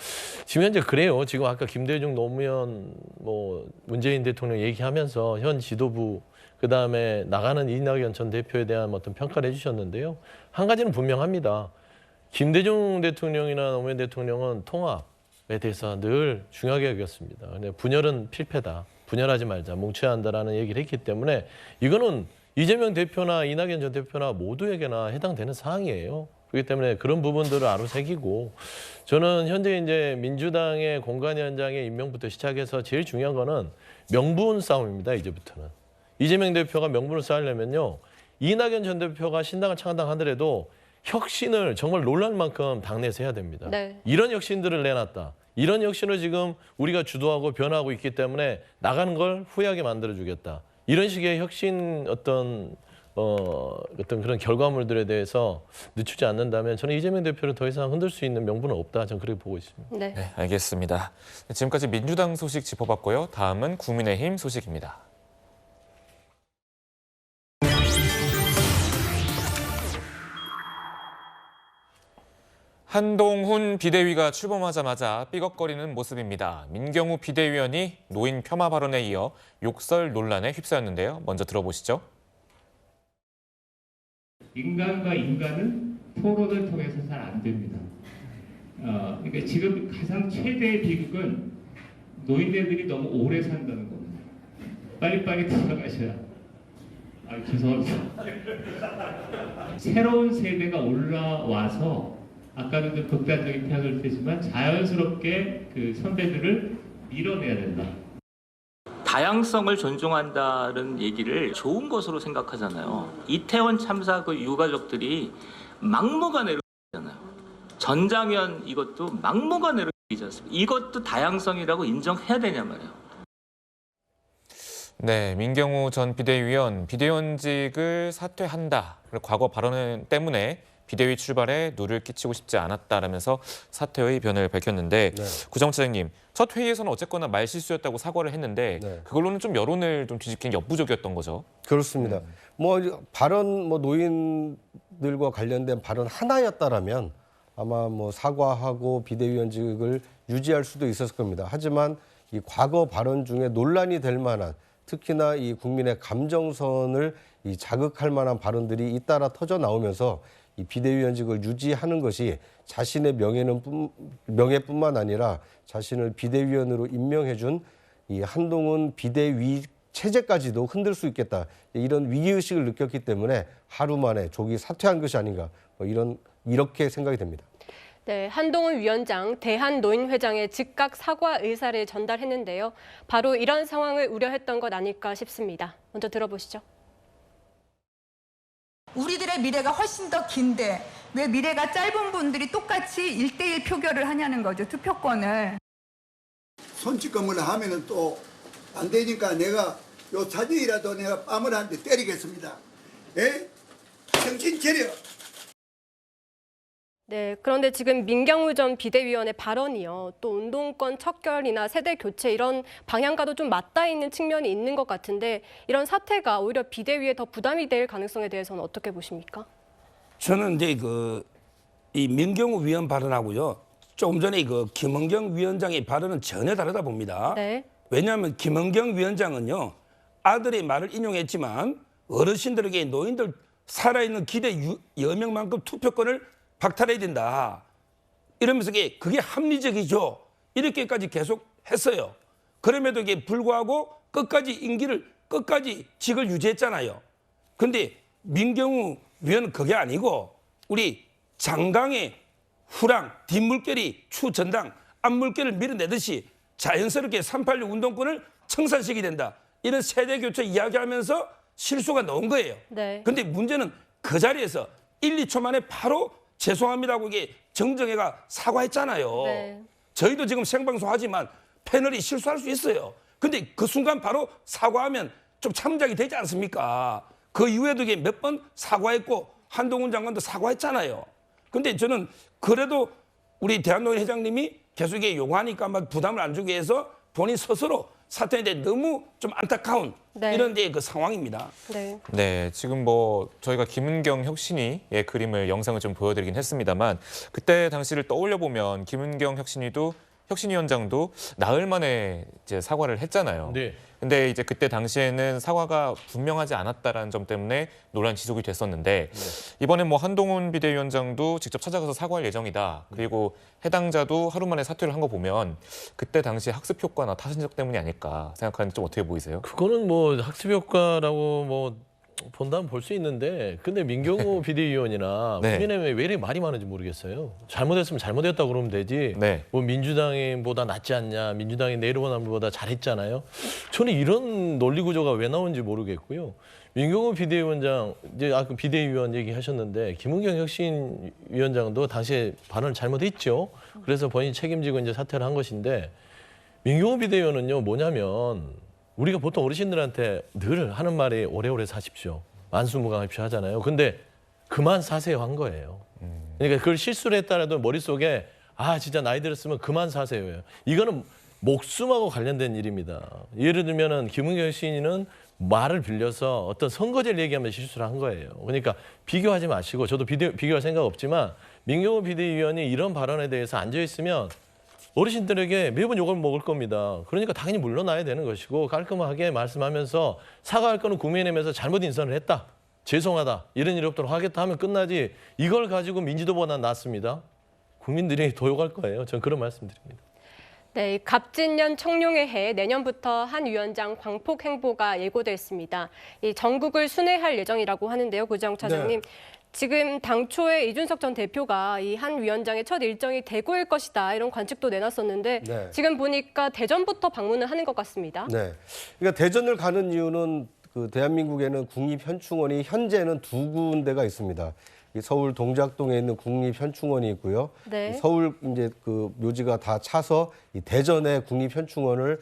지금 현재 그래요. 지금 아까 김대중, 노무현, 문재인 대통령 얘기하면서 현 지도부, 그다음에 나가는 이낙연 전 대표에 대한 어떤 평가를 해주셨는데요. 한 가지는 분명합니다. 김대중 대통령이나 노무현 대통령은 통합에 대해서 늘 중요하게 여겼습니다. 근데 분열은 필패다. 분열하지 말자, 뭉쳐야 한다라는 얘기를 했기 때문에 이거는 이재명 대표나 이낙연 전 대표나 모두에게나 해당되는 사항이에요. 그렇기 때문에 그런 부분들을 아로새기고, 저는 현재 이제 민주당의 공관위원장의 임명부터 시작해서 제일 중요한 거는 명분 싸움입니다. 이제부터는. 이재명 대표가 명분을 쌓으려면요, 이낙연 전 대표가 신당을 창당하더라도 혁신을 정말 놀랄 만큼 당내에서 해야 됩니다. 네. 이런 혁신들을 내놨다. 이런 혁신을 지금 우리가 주도하고 변화하고 있기 때문에 나가는 걸 후회하게 만들어주겠다. 이런 식의 혁신 어떤 그런 결과물들에 대해서 늦추지 않는다면 저는 이재명 대표를 더 이상 흔들 수 있는 명분은 없다. 저는 그렇게 보고 있습니다. 네. 네, 알겠습니다. 지금까지 민주당 소식 짚어봤고요. 다음은 국민의힘 소식입니다. 한동훈 비대위가 출범하자마자 삐걱거리는 모습입니다. 민경우 비대위원이 노인 폄하 발언에 이어 욕설 논란에 휩싸였는데요. 먼저 들어보시죠. 인간과 인간은 토론을 통해서 잘 안 됩니다. 그러니까 지금 가장 최대의 비극은 노인네들이 너무 오래 산다는 겁니다. 빨리빨리 돌아가셔야. 죄송합니다. 새로운 세대가 올라와서 아까는 좀 극단적인 표현을 쓰지만 자연스럽게 그 선배들을 밀어내야 된다. 다양성을 존중한다는 얘기를 좋은 것으로 생각하잖아요. 이태원 참사 그 유가족들이 막무가내로 잖아요. 전장현 이것도 막무가내로 이지 않습니까? 이것도 다양성이라고 인정해야 되냐 말이에요. 네, 민경우 전 비대위원, 비대위원직을 사퇴한다. 과거 발언 때문에 비대위 출발에 누를 끼치고 싶지 않았다라면서 사퇴의 의견을 밝혔는데 네. 구정차장님, 첫 회의에서는 어쨌거나 말실수였다고 사과를 했는데 네. 그걸로는 좀 여론을 좀 뒤집긴 역부족이었던 거죠. 그렇습니다. 발언 노인들과 관련된 발언 하나였다라면 아마 사과하고 비대위원직을 유지할 수도 있었을 겁니다. 하지만 이 과거 발언 중에 논란이 될 만한 특히나 이 국민의 감정선을 자극할 만한 발언들이 잇따라 터져 나오면서 이 비대위원직을 유지하는 것이 자신의 명예뿐만 아니라 자신을 비대위원으로 임명해준 이 한동훈 비대위 체제까지도 흔들 수 있겠다. 이런 위기의식을 느꼈기 때문에 하루 만에 조기 사퇴한 것이 아닌가 이렇게 생각이 됩니다. 네, 한동훈 위원장 대한노인회장에 즉각 사과 의사를 전달했는데요. 바로 이런 상황을 우려했던 것 아닐까 싶습니다. 먼저 들어보시죠. 우리들의 미래가 훨씬 더 긴데 왜 미래가 짧은 분들이 똑같이 1대1 표결을 하냐는 거죠, 투표권을. 손찌검을 하면은 또 안 되니까 내가 요 사진이라도 내가 뺨을 한 대 때리겠습니다. 예? 정신 차려. 네, 그런데 지금 민경우 전 비대위원의 발언이요. 또 운동권 척결이나 세대 교체 이런 방향과도 좀 맞닿아 있는 측면이 있는 것 같은데 이런 사태가 오히려 비대위에 더 부담이 될 가능성에 대해서는 어떻게 보십니까? 저는 이제 이 민경우 위원 발언하고요. 조금 전에 김은경 위원장의 발언은 전혀 다르다 봅니다. 네. 왜냐하면 김은경 위원장은요. 아들의 말을 인용했지만 어르신들에게 노인들 살아있는 기대 여명만큼 투표권을 박탈해야 된다. 이러면서 그게 합리적이죠. 이렇게까지 계속 했어요. 그럼에도 불구하고 끝까지 직을 유지했잖아요. 근데 민경우 위원은 그게 아니고 우리 장강의 후랑 뒷물결이 추전당 앞물결을 밀어내듯이 자연스럽게 386 운동권을 청산시키게 된다. 이런 세대교체 이야기하면서 실수가 나온 거예요. 네. 근데 문제는 그 자리에서 1, 2초 만에 바로 죄송합니다고 정정혜가 사과했잖아요. 네. 저희도 지금 생방송 하지만 패널이 실수할 수 있어요. 근데 그 순간 바로 사과하면 좀 참작이 되지 않습니까? 그 이후에도 몇 번 사과했고 한동훈 장관도 사과했잖아요. 근데 저는 그래도 우리 대한노인 회장님이 계속 요구하니까 부담을 안 주기 위해서 본인 스스로 사태에 대해 너무 좀 안타까운 네. 이런 그 상황입니다. 네. 네, 지금 저희가 김은경 혁신위의 그림을 영상을 좀 보여드리긴 했습니다만 그때 당시를 떠올려 보면 김은경 혁신위원장도 나흘 만에 이제 사과를 했잖아요. 네. 근데 이제 그때 당시에는 사과가 분명하지 않았다라는 점 때문에 논란 지속이 됐었는데 이번에 한동훈 비대위원장도 직접 찾아가서 사과할 예정이다. 그리고 해당자도 하루 만에 사퇴를 한 거 보면 그때 당시 학습 효과나 타선적 때문이 아닐까 생각하는데 좀 어떻게 보이세요? 그거는 학습 효과라고 본다면 볼 수 있는데 근데 민경호 비대위원이나 네. 국민의힘에 왜 이렇게 말이 많은지 모르겠어요. 잘못했으면 잘못했다고 그러면 되지. 네. 뭐 민주당보다 낫지 않냐. 민주당이 내려보다 잘했잖아요. 저는 이런 논리 구조가 왜 나오는지 모르겠고요. 민경호 비대위원장 이제 아까 비대위원 얘기하셨는데 김은경 혁신위원장도 당시에 발언을 잘못했죠. 그래서 본인이 책임지고 이제 사퇴를 한 것인데 민경호 비대위원은요 뭐냐면 우리가 보통 어르신들한테 늘 하는 말이 오래오래 사십시오. 만수무강합시오 하잖아요. 근데 그만 사세요 한 거예요. 그러니까 그걸 실수를 했다라도 머릿속에 아 진짜 나이 들었으면 그만 사세요예요. 이거는 목숨하고 관련된 일입니다. 예를 들면은 김은경 시인은 말을 빌려서 어떤 선거제를 얘기하면서 실수를 한 거예요. 그러니까 비교하지 마시고 저도 비교할 생각 없지만 민경호 비대위원이 이런 발언에 대해서 앉아있으면 어르신들에게 매번 욕을 먹을 겁니다. 그러니까 당연히 물러나야 되는 것이고 깔끔하게 말씀하면서 사과할 거는 국민의힘에서 잘못 인선을 했다. 죄송하다. 이런 일이 없도록 하겠다 하면 끝나지 이걸 가지고 민주도보다 낫습니다. 국민들이 더 욕할 거예요. 저는 그런 말씀드립니다. 네, 갑진년 청룡의 해 내년부터 한 위원장 광폭 행보가 예고돼 있습니다. 이 전국을 순회할 예정이라고 하는데요, 고정 차장님. 네. 지금 당초에 이준석 전 대표가 이 한 위원장의 첫 일정이 대구일 것이다 이런 관측도 내놨었는데 네. 지금 보니까 대전부터 방문을 하는 것 같습니다. 네, 그러니까 대전을 가는 이유는 그 대한민국에는 국립현충원이 현재는 두 군데가 있습니다. 서울 동작동에 있는 국립현충원이 있고요. 네. 서울 이제 그 묘지가 다 차서 이 대전의 국립현충원을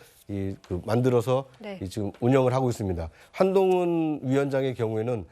만들어서 네. 지금 운영을 하고 있습니다. 한동훈 위원장의 경우에는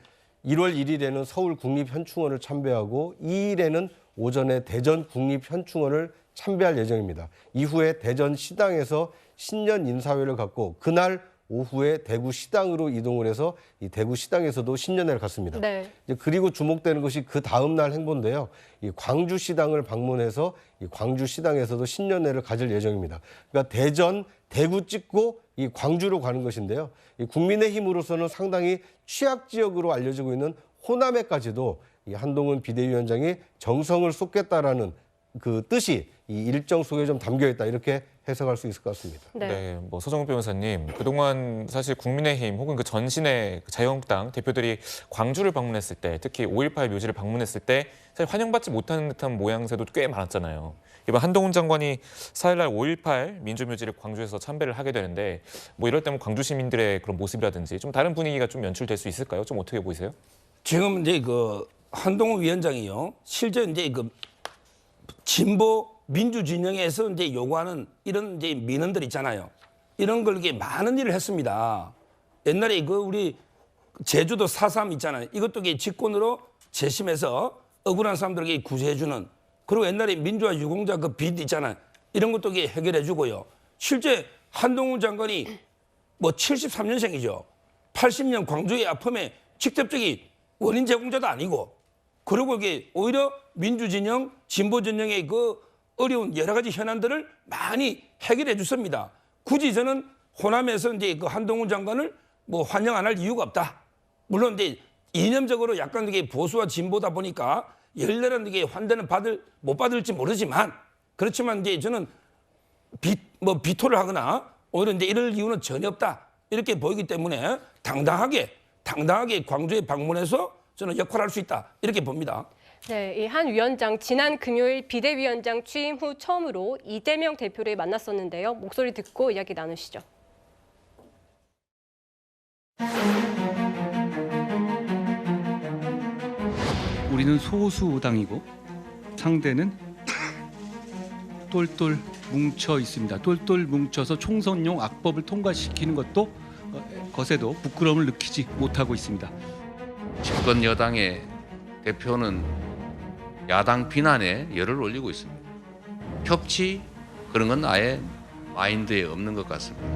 1월 1일에는 서울 국립현충원을 참배하고 2일에는 오전에 대전 국립현충원을 참배할 예정입니다. 이후에 대전 시당에서 신년 인사회를 갖고 그날 오후에 대구 시당으로 이동을 해서 이 대구 시당에서도 신년회를 갖습니다. 네. 이제 그리고 주목되는 것이 그 다음 날 행보인데요. 이 광주 시당을 방문해서 이 광주 시당에서도 신년회를 가질 예정입니다. 그러니까 대전, 대구 찍고 이 광주로 가는 것인데요. 이 국민의힘으로서는 상당히 취약 지역으로 알려지고 있는 호남에까지도 이 한동훈 비대위원장이 정성을 쏟겠다라는 그 뜻이 이 일정 속에 좀 담겨 있다 이렇게 해석할 수 있을 것 같습니다. 네, 뭐 서정욱 변호사님, 그동안 사실 국민의힘 혹은 그 전신의 자유한국당 대표들이 광주를 방문했을 때, 특히 5.18 묘지를 방문했을 때 사실 환영받지 못하는 듯한 모양새도 꽤 많았잖아요. 이번 한동훈 장관이 4일날 5.18 민주묘지를 광주에서 참배를 하게 되는데 뭐 이럴 때면 광주 시민들의 그런 모습이라든지 좀 다른 분위기가 좀 연출될 수 있을까요? 좀 어떻게 보이세요? 지금 이제 그 한동훈 위원장이요, 실제 이제 그 진보 민주 진영에서 이제 요구하는 이런 이제 민원들 있잖아요. 이런 걸 이게 많은 일을 했습니다. 옛날에 그 우리 제주도 4.3 있잖아요. 이것도 이게 직권으로 재심해서 억울한 사람들에게 구제해주는, 그리고 옛날에 민주화 유공자 그 빚 있잖아요. 이런 것도 이게 해결해주고요. 실제 한동훈 장관이 뭐 73년생이죠. 80년 광주의 아픔에 직접적인 원인 제공자도 아니고, 그리고 이게 오히려 민주 진영, 진보 진영의 그 어려운 여러 가지 현안들을 많이 해결해 줬습니다. 굳이 저는 호남에서 이제 그 한동훈 장관을 뭐 환영 안 할 이유가 없다. 물론 이제 이념적으로 약간 이게 보수와 진보다 보니까 열렬한 이게 환대는 못 받을지 모르지만, 그렇지만 이제 저는 비토를 하거나 오히려 이제 이럴 이유는 전혀 없다. 이렇게 보이기 때문에 당당하게 광주에 방문해서 저는 역할을 할 수 있다. 이렇게 봅니다. 네, 이 한 위원장 지난 금요일 비대위원장 취임 후 처음으로 이재명 대표를 만났었는데요. 목소리 듣고 이야기 나누시죠. 우리는 소수당이고 상대는 똘똘 뭉쳐 있습니다. 똘똘 뭉쳐서 총선용 악법을 통과시키는 것에도 부끄러움을 느끼지 못하고 있습니다. 집권 여당의 대표는 야당 비난에 열을 올리고 있습니다. 협치 그런 건 아예 마인드에 없는 것 같습니다.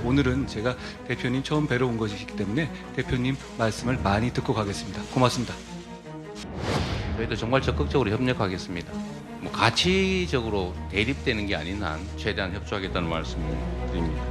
오늘은 제가 대표님 처음 뵈러 온 것이기 때문에 대표님 말씀을 많이 듣고 가겠습니다. 고맙습니다. 저희도 정말 적극적으로 협력하겠습니다. 뭐 가치적으로 대립되는 게 아닌 한 최대한 협조하겠다는 말씀을 드립니다.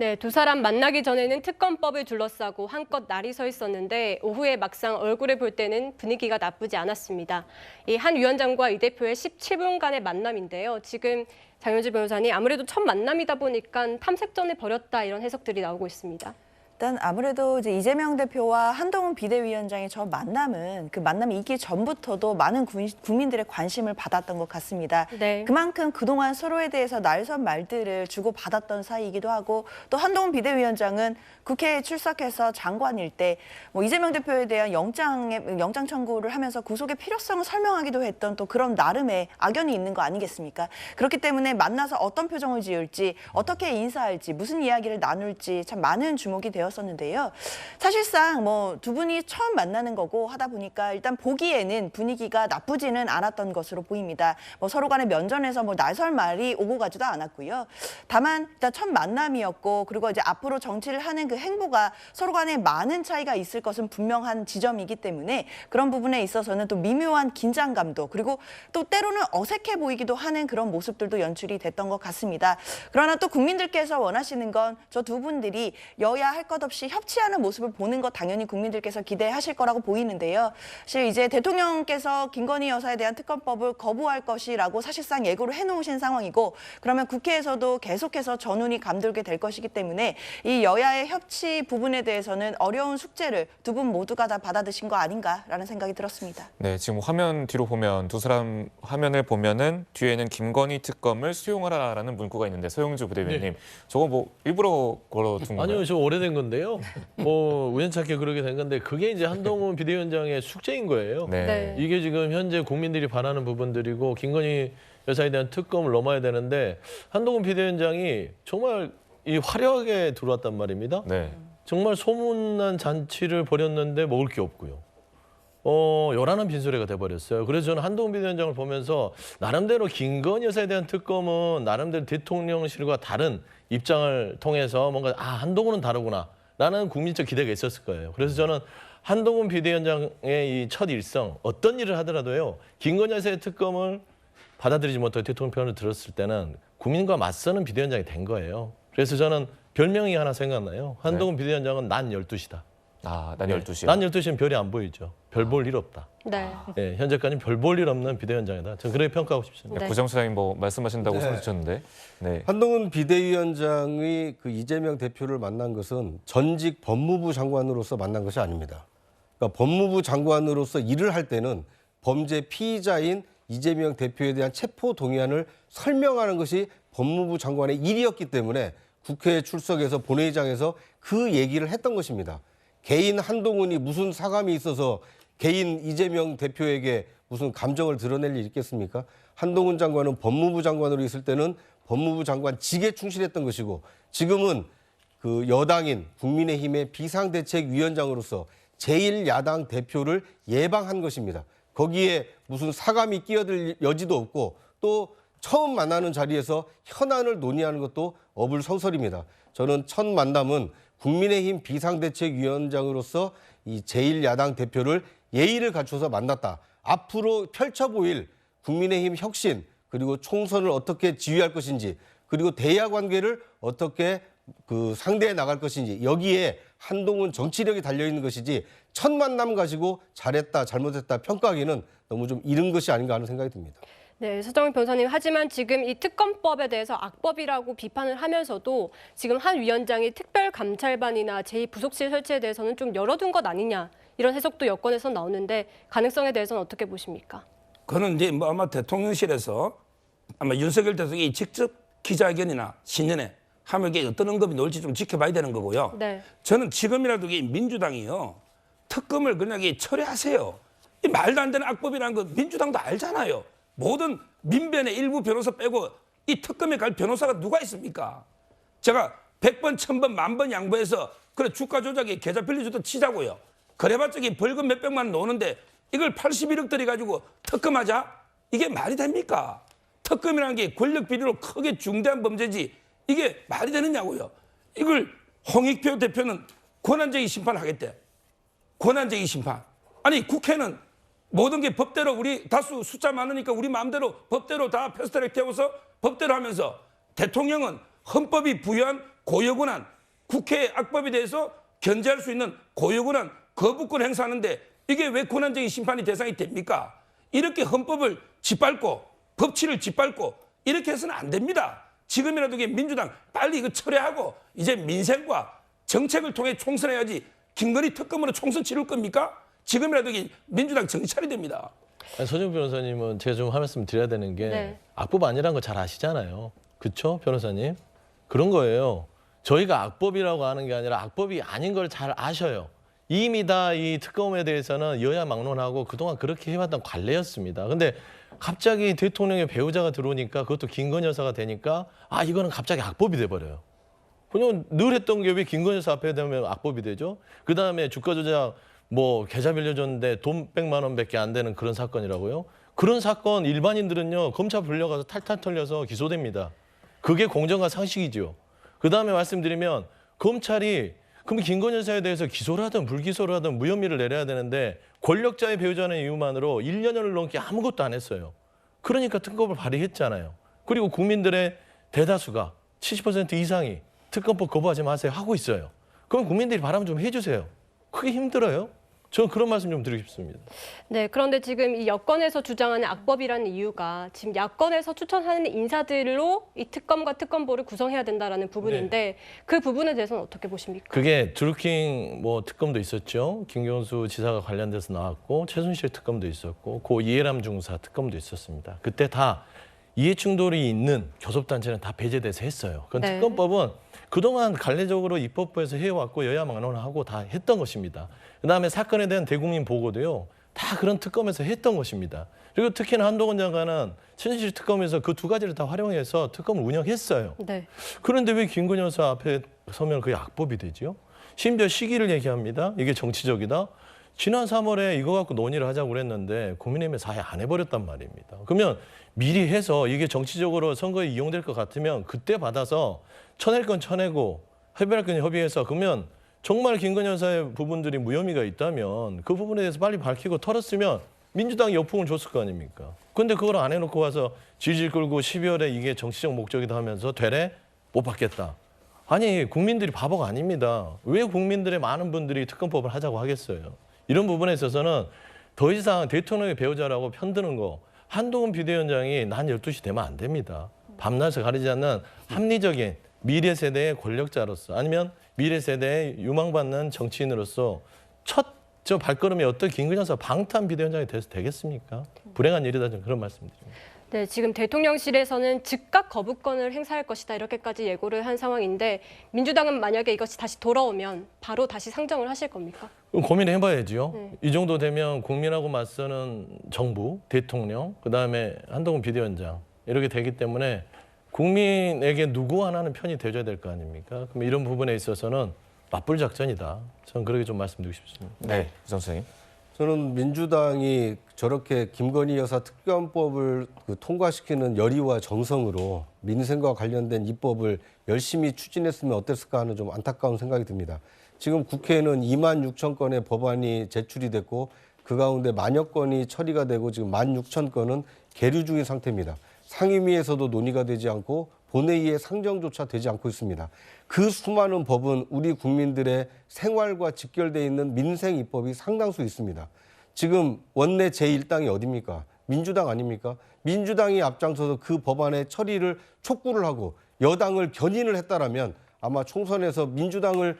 네, 두 사람 만나기 전에는 특검법을 둘러싸고 한껏 날이 서 있었는데 오후에 막상 얼굴을 볼 때는 분위기가 나쁘지 않았습니다. 이 한 위원장과 이 대표의 17분간의 만남인데요. 지금 장윤주 변호사님, 아무래도 첫 만남이다 보니까 탐색전을 벌였다 이런 해석들이 나오고 있습니다. 일단 아무래도 이제 이재명 대표와 한동훈 비대위원장의 저 만남은 그 만남이 있기 전부터도 많은 국민들의 관심을 받았던 것 같습니다. 네. 그만큼 그동안 서로에 대해서 날선 말들을 주고받았던 사이이기도 하고 또 한동훈 비대위원장은 국회에 출석해서 장관일 때 뭐 이재명 대표에 대한 영장 청구를 하면서 구속의 필요성을 설명하기도 했던 또 그런 나름의 악연이 있는 거 아니겠습니까? 그렇기 때문에 만나서 어떤 표정을 지을지 어떻게 인사할지 무슨 이야기를 나눌지 참 많은 주목이 되었었는데요. 사실상 뭐 두 분이 처음 만나는 거고 하다 보니까 일단 보기에는 분위기가 나쁘지는 않았던 것으로 보입니다. 뭐 서로 간의 면전에서 뭐 날설 말이 오고 가지도 않았고요. 다만 일단 첫 만남이었고 그리고 이제 앞으로 정치를 하는 그 행보가 서로 간에 많은 차이가 있을 것은 분명한 지점이기 때문에 그런 부분에 있어서는 또 미묘한 긴장감도 그리고 또 때로는 어색해 보이기도 하는 그런 모습들도 연출이 됐던 것 같습니다. 그러나 또 국민들께서 원하시는 건 저 두 분들이 여야 할 것 없이 협치하는 모습을 보는 것 당연히 국민들께서 기대하실 거라고 보이는데요. 사실 이제 대통령께서 김건희 여사에 대한 특검법을 거부할 것이라고 사실상 예고를 해놓으신 상황이고 그러면 국회에서도 계속해서 전운이 감돌게 될 것이기 때문에 이 여야의 협치 부분에 대해서는 어려운 숙제를 두 분 모두가 다 받아드신 거 아닌가라는 생각이 들었습니다. 네, 지금 화면 뒤로 보면 두 사람 화면을 보면은 뒤에는 김건희 특검을 수용하라라는 문구가 있는데 서영주 부대변인님, 저거 뭐 일부러 걸어둔 건가요? 아니요, 저 오래된 건데요. 뭐 우연찮게 그렇게 된 건데 그게 이제 한동훈 비대위원장의 숙제인 거예요. 네. 이게 지금 현재 국민들이 바라는 부분들이고 김건희 여사에 대한 특검을 넘어야 되는데 한동훈 비대위원장이 정말 이 화려하게 들어왔단 말입니다. 네. 정말 소문난 잔치를 벌였는데 먹을 게 없고요. 요란한 빈소리가 돼버렸어요. 그래서 저는 한동훈 비대위원장을 보면서 나름대로 김건희 여사에 대한 특검은 나름대로 대통령실과 다른 입장을 통해서 뭔가 한동훈은 다르구나 라는 국민적 기대가 있었을 거예요. 그래서 저는 한동훈 비대위원장의 이 첫 일성 어떤 일을 하더라도요. 김건희 여사의 특검을 받아들이지 못하고 대통령 편을 들었을 때는 국민과 맞서는 비대위원장이 된 거예요. 그래서 저는 별명이 하나 생각나요. 한동훈 비대위원장은 난 12시다. 난 12시요? 난 12시는 별이 안 보이죠. 별 볼 일 없다. 네. 네, 현재까지는 별 볼 일 없는 비대위원장이다. 저는 그렇게 평가하고 싶습니다. 네. 부장수장님 뭐 말씀하신다고 손 드셨는데. 네. 한동훈 비대위원장이 그 이재명 대표를 만난 것은 전직 법무부 장관으로서 만난 것이 아닙니다. 그러니까 법무부 장관으로서 일을 할 때는 범죄 피의자인 이재명 대표에 대한 체포 동의안을 설명하는 것이 법무부 장관의 일이었기 때문에 국회에 출석해서 본회의장에서 그 얘기를 했던 것입니다. 개인 한동훈이 무슨 사감이 있어서 개인 이재명 대표에게 무슨 감정을 드러낼 일이 있겠습니까? 한동훈 장관은 법무부 장관으로 있을 때는 법무부 장관직에 충실했던 것이고 지금은 그 여당인 국민의힘의 비상대책위원장으로서 제1야당 대표를 예방한 것입니다. 거기에 무슨 사감이 끼어들 여지도 없고 또 처음 만나는 자리에서 현안을 논의하는 것도 어불성설입니다. 저는 첫 만남은 국민의힘 비상대책위원장으로서 이 제1야당 대표를 예의를 갖춰서 만났다. 앞으로 펼쳐 보일 국민의힘 혁신 그리고 총선을 어떻게 지휘할 것인지 그리고 대야 관계를 어떻게 상대해 나갈 것인지 여기에 한동훈 정치력이 달려있는 것이지 첫 만남 가지고 잘했다 잘못했다 평가하기는 너무 좀 이른 것이 아닌가 하는 생각이 듭니다. 네, 서정민 변호사님. 하지만 지금 이 특검법에 대해서 악법이라고 비판을 하면서도 지금 한 위원장이 특별감찰반이나 제2부속실 설치에 대해서는 좀 열어둔 것 아니냐 이런 해석도 여권에서 나오는데 가능성에 대해서는 어떻게 보십니까? 그는 이제 뭐 아마 대통령실에서 아마 윤석열 대통령이 직접 기자회견이나 신년에 하면 이게 어떤 언급이 나올지 좀 지켜봐야 되는 거고요. 네. 저는 지금이라도 이 민주당이요 특검을 그냥 처리하세요. 이 말도 안 되는 악법이라는 거 민주당도 알잖아요. 모든 민변의 일부 변호사 빼고 이 특검에 갈 변호사가 누가 있습니까? 제가 100번, 1000번, 10,000번 양보해서 그래 주가 조작에 계좌 빌려줘도 치자고요. 그래봤자 벌금 몇백만 원 나오는데 이걸 81억 들여가지고 특검하자? 이게 말이 됩니까? 특검이라는 게 권력 비리로 크게 중대한 범죄지 이게 말이 되느냐고요. 이걸 홍익표 대표는 권한쟁의 심판하겠대. 권한쟁의 심판. 아니 국회는 모든 게 법대로 우리 다수 숫자 많으니까 우리 마음대로 법대로 다 패스트트랙 태워서 법대로 하면서 대통령은 헌법이 부여한 고유권한 국회 악법에 대해서 견제할 수 있는 고유권한 거부권 행사하는데 이게 왜 권한적인 심판이 대상이 됩니까? 이렇게 헌법을 짓밟고 법치를 짓밟고 이렇게 해서는 안 됩니다. 지금이라도 민주당 빨리 이거 철회하고 이제 민생과 정책을 통해 총선해야지 김건희 특검으로 총선 치를 겁니까? 지금이라도 민주당 정신 차려야 됩니다. 서정 변호사님은 제가 좀 한 말씀 드려야 되는 게 악법 아니라는 거 잘 아시잖아요. 그렇죠, 변호사님? 그런 거예요. 저희가 악법이라고 하는 게 아니라 악법이 아닌 걸 잘 아셔요. 이미 다 이 특검에 대해서는 여야 막론하고 그동안 그렇게 해왔던 관례였습니다. 근데 갑자기 대통령의 배우자가 들어오니까 그것도 김건희 여사가 되니까 아 이거는 갑자기 악법이 돼버려요. 그냥 늘 했던 게 왜 김건희 여사 앞에 되면 악법이 되죠? 그다음에 주가 조작 뭐 계좌 빌려줬는데 돈 100만 원밖에 안 되는 그런 사건이라고요? 그런 사건 일반인들은요 검찰 불려가서 탈탈 털려서 기소됩니다. 그게 공정과 상식이죠. 그다음에 말씀드리면 검찰이 그럼 김건희 여사에 대해서 기소를 하든 불기소를 하든 무혐의를 내려야 되는데 권력자의 배우자는 이유만으로 1년을 넘게 아무것도 안 했어요. 그러니까 특검을 발의했잖아요. 그리고 국민들의 대다수가 70% 이상이 특검법 거부하지 마세요 하고 있어요. 그럼 국민들이 바람 좀 해주세요. 그게 힘들어요? 저는 그런 말씀 좀 드리고 싶습니다. 네, 그런데 지금 이 여권에서 주장하는 악법이라는 이유가 지금 야권에서 추천하는 인사들로 이 특검과 특검보를 구성해야 된다라는 부분인데 그 부분에 대해서는 어떻게 보십니까? 그게 드루킹 뭐 특검도 있었죠. 김경수 지사가 관련돼서 나왔고 최순실 특검도 있었고 고 이해람 중사 특검도 있었습니다. 그때 다 이해충돌이 있는 교섭단체는 다 배제돼서 했어요. 그건 특검법은 그동안 관례적으로 입법부에서 해왔고 여야 막론하고 다 했던 것입니다. 그다음에 사건에 대한 대국민 보고도요. 다 그런 특검에서 했던 것입니다. 그리고 특히나 한동훈 장관은 최순실 특검에서 그 두 가지를 다 활용해서 특검을 운영했어요. 네. 그런데 왜 김건희 여사 앞에 서면 그게 악법이 되지요? 심지어 시기를 얘기합니다. 이게 정치적이다. 지난 3월에 이거 갖고 논의를 하자고 그랬는데 국민의힘에서 아예 안 해버렸단 말입니다. 그러면 미리 해서 이게 정치적으로 선거에 이용될 것 같으면 그때 받아서 쳐낼 건 쳐내고 협의할 건 협의해서 그러면 정말 김건희 여사의 부분들이 무혐의가 있다면 그 부분에 대해서 빨리 밝히고 털었으면 민주당이 역풍을 줬을 거 아닙니까? 근데 그걸 안 해놓고 와서 질질 끌고 12월에 이게 정치적 목적이다 하면서 되래? 못 받겠다. 아니 국민들이 바보가 아닙니다. 왜 국민들의 많은 분들이 특검법을 하자고 하겠어요? 이런 부분에 있어서는 더 이상 대통령의 배우자라고 편드는 거 한동훈 비대위원장이 난 12시 되면 안 됩니다. 밤낮을 가리지 않는 합리적인 미래 세대의 권력자로서 아니면 미래 세대의 유망받는 정치인으로서 첫 저 발걸음이 어떤 김건희 여사 방탄 비대위원장이 돼서 되겠습니까? 불행한 일이다 좀 그런 말씀드립니다. 네, 지금 대통령실에서는 즉각 거부권을 행사할 것이다 이렇게까지 예고를 한 상황인데 민주당은 만약에 이것이 다시 돌아오면 바로 다시 상정을 하실 겁니까? 고민해봐야지요. 이 정도 되면 국민하고 맞서는 정부, 대통령, 그다음에 한동훈 비대위원장 이렇게 되기 때문에 국민에게 누구 하나는 편이 돼줘야 될 거 아닙니까? 그럼 이런 부분에 있어서는 맞불 작전이다. 저는 그렇게 좀 말씀드리고 싶습니다. 네, 선생님. 저는 민주당이 저렇게 김건희 여사 특검법을 통과시키는 열의와 정성으로 민생과 관련된 입법을 열심히 추진했으면 어땠을까 하는 좀 안타까운 생각이 듭니다. 지금 국회에는 2만 6천 건의 법안이 제출이 됐고 그 가운데 만여 건이 처리가 되고 지금 16,000건은 계류 중인 상태입니다. 상임위에서도 논의가 되지 않고 본회의에 상정조차 되지 않고 있습니다. 그 수많은 법은 우리 국민들의 생활과 직결되어 있는 민생 입법이 상당수 있습니다. 지금 원내 제1당이 어디입니까? 민주당 아닙니까? 민주당이 앞장서서 그 법안의 처리를 촉구를 하고 여당을 견인을 했다라면 아마 총선에서 민주당을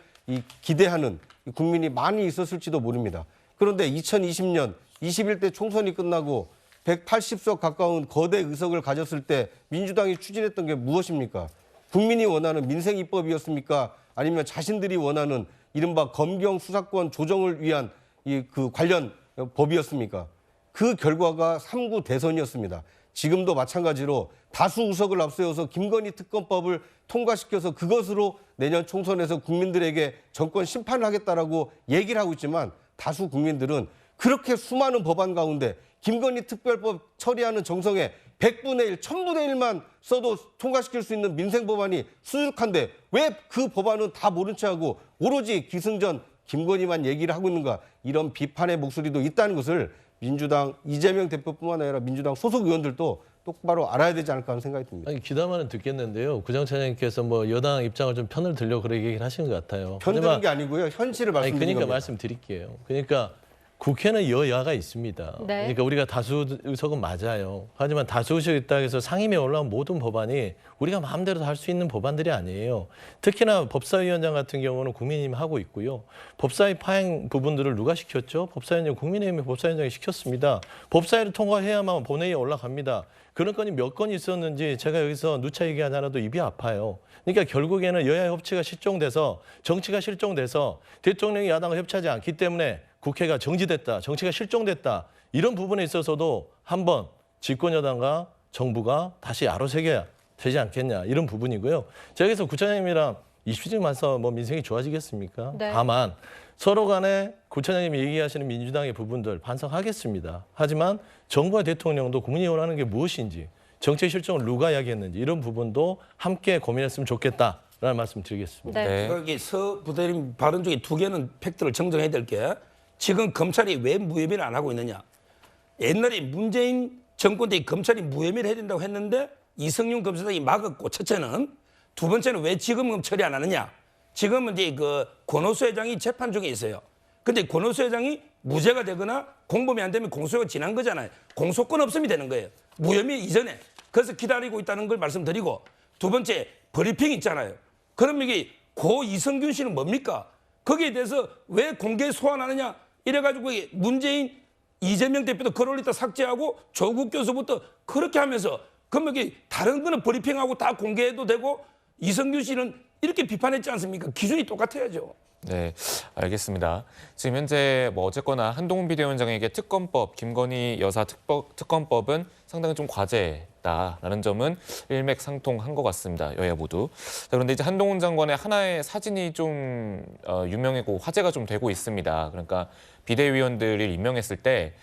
기대하는 국민이 많이 있었을지도 모릅니다. 그런데 2020년 21대 총선이 끝나고 180석 가까운 거대 의석을 가졌을 때 민주당이 추진했던 게 무엇입니까? 국민이 원하는 민생 입법이었습니까? 아니면 자신들이 원하는 이른바 검경 수사권 조정을 위한 그 관련 법이었습니까? 그 결과가 3구 대선이었습니다. 지금도 마찬가지로 다수 의석을 앞세워서 김건희 특검법을 통과시켜서 그것으로 내년 총선에서 국민들에게 정권 심판을 하겠다라고 얘기를 하고 있지만 다수 국민들은 그렇게 수많은 법안 가운데 김건희 특별법 처리하는 정성에 100분의 1, 1000분의 1만 써도 통과시킬 수 있는 민생 법안이 수두룩한데 왜 그 법안은 다 모른 채하고 오로지 기승전 김건희만 얘기를 하고 있는가 이런 비판의 목소리도 있다는 것을 민주당 이재명 대표뿐만 아니라 민주당 소속 의원들도 똑바로 알아야 되지 않을까 하는 생각이 듭니다. 아니, 귀담아는 듣겠는데요. 구정차장님께서 뭐 여당 입장을 좀 편을 들려고 그렇게 얘기를 하시는 것 같아요. 편드는 게 아니고요. 현실을 말씀드리는 그러니까 겁니다. 말씀드릴게요. 그러니까 국회는 여야가 있습니다. 네. 그러니까 우리가 다수 의석은 맞아요. 하지만 다수 의석이 있다 해서 상임위에 올라온 모든 법안이 우리가 마음대로 할 수 있는 법안들이 아니에요. 특히나 법사위원장 같은 경우는 국민의힘이 하고 있고요. 법사위 파행 부분들을 누가 시켰죠? 법사위원장, 국민의힘이 법사위원장이 시켰습니다. 법사위를 통과해야만 본회의에 올라갑니다. 그런 건이 몇 건이 있었는지 제가 여기서 누차 얘기하지 않아도 입이 아파요. 그러니까 결국에는 여야의 협치가 실종돼서 정치가 실종돼서 대통령이 야당과 협치하지 않기 때문에 국회가 정지됐다, 정치가 실종됐다 이런 부분에 있어서도 한번 집권 여당과 정부가 다시 아로새겨야 되지 않겠냐 이런 부분이고요. 제가 그래서 구청장님이랑 20년 만서 뭐 민생이 좋아지겠습니까? 네. 다만 서로 간에 구청장님이 얘기하시는 민주당의 부분들 반성하겠습니다. 하지만 정부와 대통령도 국민이 원하는 게 무엇인지 정책 실정을 누가 이야기했는지 이런 부분도 함께 고민했으면 좋겠다라는 말씀 드리겠습니다. 네. 여기 서 부대님 발언 중에 두 개는 팩트를 정정해야 될 게 지금 검찰이 왜 무혐의를 안 하고 있느냐. 옛날에 문재인 정권 때 검찰이 무혐의를 해야 된다고 했는데 이성윤 검사장이 막았고 첫째는 두 번째는 왜 지금은 처리 안 하느냐. 지금은 이제 그 권오수 회장이 재판 중에 있어요. 근데 권오수 회장이 무죄가 되거나 공범이 안 되면 공소가 지난 거잖아요. 공소권 없음이 되는 거예요. 무혐의 이전에. 그래서 기다리고 있다는 걸 말씀드리고 두 번째 브리핑 있잖아요. 그럼 이게 고 이성균 씨는 뭡니까? 거기에 대해서 왜 공개 소환하느냐 이래가지고 문재인 이재명 대표도 글 올리다 삭제하고 조국 교수부터 그렇게 하면서 그러면 이게 다른 거는 브리핑하고 다 공개해도 되고 이성균 씨는 이렇게 비판했지 않습니까? 기준이 똑같아야죠. 네, 알겠습니다. 지금 현재 뭐 어쨌거나 한동훈 비대위원장에게 특검법, 김건희 여사 특검법은 상당히 좀 과제다라는 점은 일맥상통한 것 같습니다. 여야 모두. 자, 그런데 이제 한동훈 장관의 하나의 사진이 좀 유명하고 화제가 좀 되고 있습니다. 그러니까 비대위원들을 임명했을 때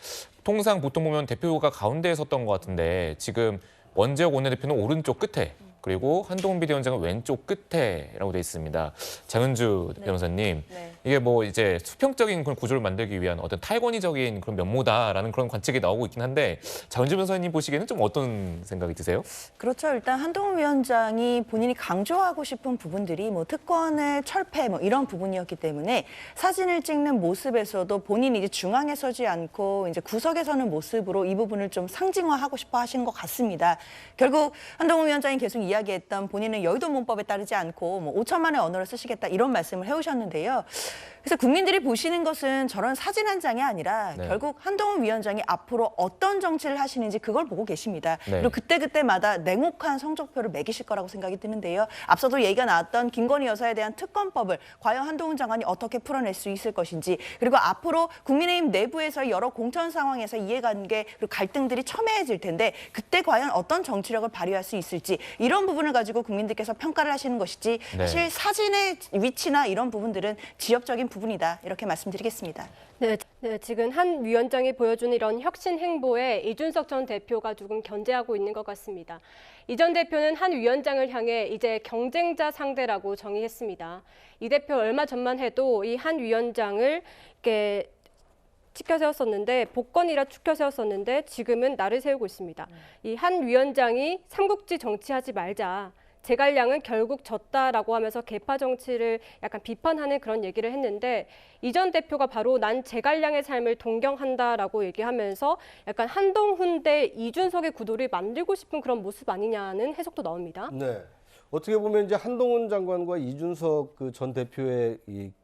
통상 보통 보면 대표가 가운데에 섰던 것 같은데 지금 원재혁 원내대표는 오른쪽 끝에 그리고 한동훈 비대위원장은 왼쪽 끝에라고 돼 있습니다. 장은주 변호사님, 이게 뭐 이제 수평적인 그런 구조를 만들기 위한 어떤 탈권위적인 그런 면모다라는 그런 관측이 나오고 있긴 한데 장은주 변호사님 보시기에는 좀 어떤 생각이 드세요? 그렇죠. 일단 한동훈 위원장이 본인이 강조하고 싶은 부분들이 뭐 특권을 철폐 뭐 이런 부분이었기 때문에 사진을 찍는 모습에서도 본인이 이제 중앙에 서지 않고 이제 구석에 서는 모습으로 이 부분을 좀 상징화하고 싶어 하시는 것 같습니다. 결국 한동훈 위원장이 계속 이야기했던 본인은 여의도 문법에 따르지 않고 뭐 5천만의 언어를 쓰시겠다 이런 말씀을 해오셨는데요. 그래서 국민들이 보시는 것은 저런 사진 한 장이 아니라 결국 한동훈 위원장이 앞으로 어떤 정치를 하시는지 그걸 보고 계십니다. 그리고 그때그때마다 냉혹한 성적표를 매기실 거라고 생각이 드는데요. 앞서도 얘기가 나왔던 김건희 여사에 대한 특검법을 과연 한동훈 장관이 어떻게 풀어낼 수 있을 것인지 그리고 앞으로 국민의힘 내부에서 여러 공천 상황에서 이해관계 그리고 갈등들이 첨예해질 텐데 그때 과연 어떤 정치력을 발휘할 수 있을지 이런 부분을 가지고 국민들께서 평가를 하시는 것이지 사실 사진의 위치나 이런 부분들은 지역적인 부분이다 이렇게 말씀드리겠습니다. 네, 지금 한 위원장이 보여준 이런 혁신 행보에 이준석 전 대표가 조금 견제하고 있는 것 같습니다. 이 전 대표는 한 위원장을 향해 이제 경쟁자 상대라고 정의했습니다. 이 대표 얼마 전만 해도 이 한 위원장을 이렇게 치켜 세웠었는데 복권이라 추켜 세웠었는데 지금은 나를 세우고 있습니다. 이 한 위원장이 삼국지 정치하지 말자. 제갈량은 결국 졌다라고 하면서 계파 정치를 약간 비판하는 그런 얘기를 했는데 이 전 대표가 바로 난 제갈량의 삶을 동경한다라고 얘기하면서 약간 한동훈 대 이준석의 구도를 만들고 싶은 그런 모습 아니냐는 해석도 나옵니다. 네. 어떻게 보면 이제 한동훈 장관과 이준석 그 전 대표의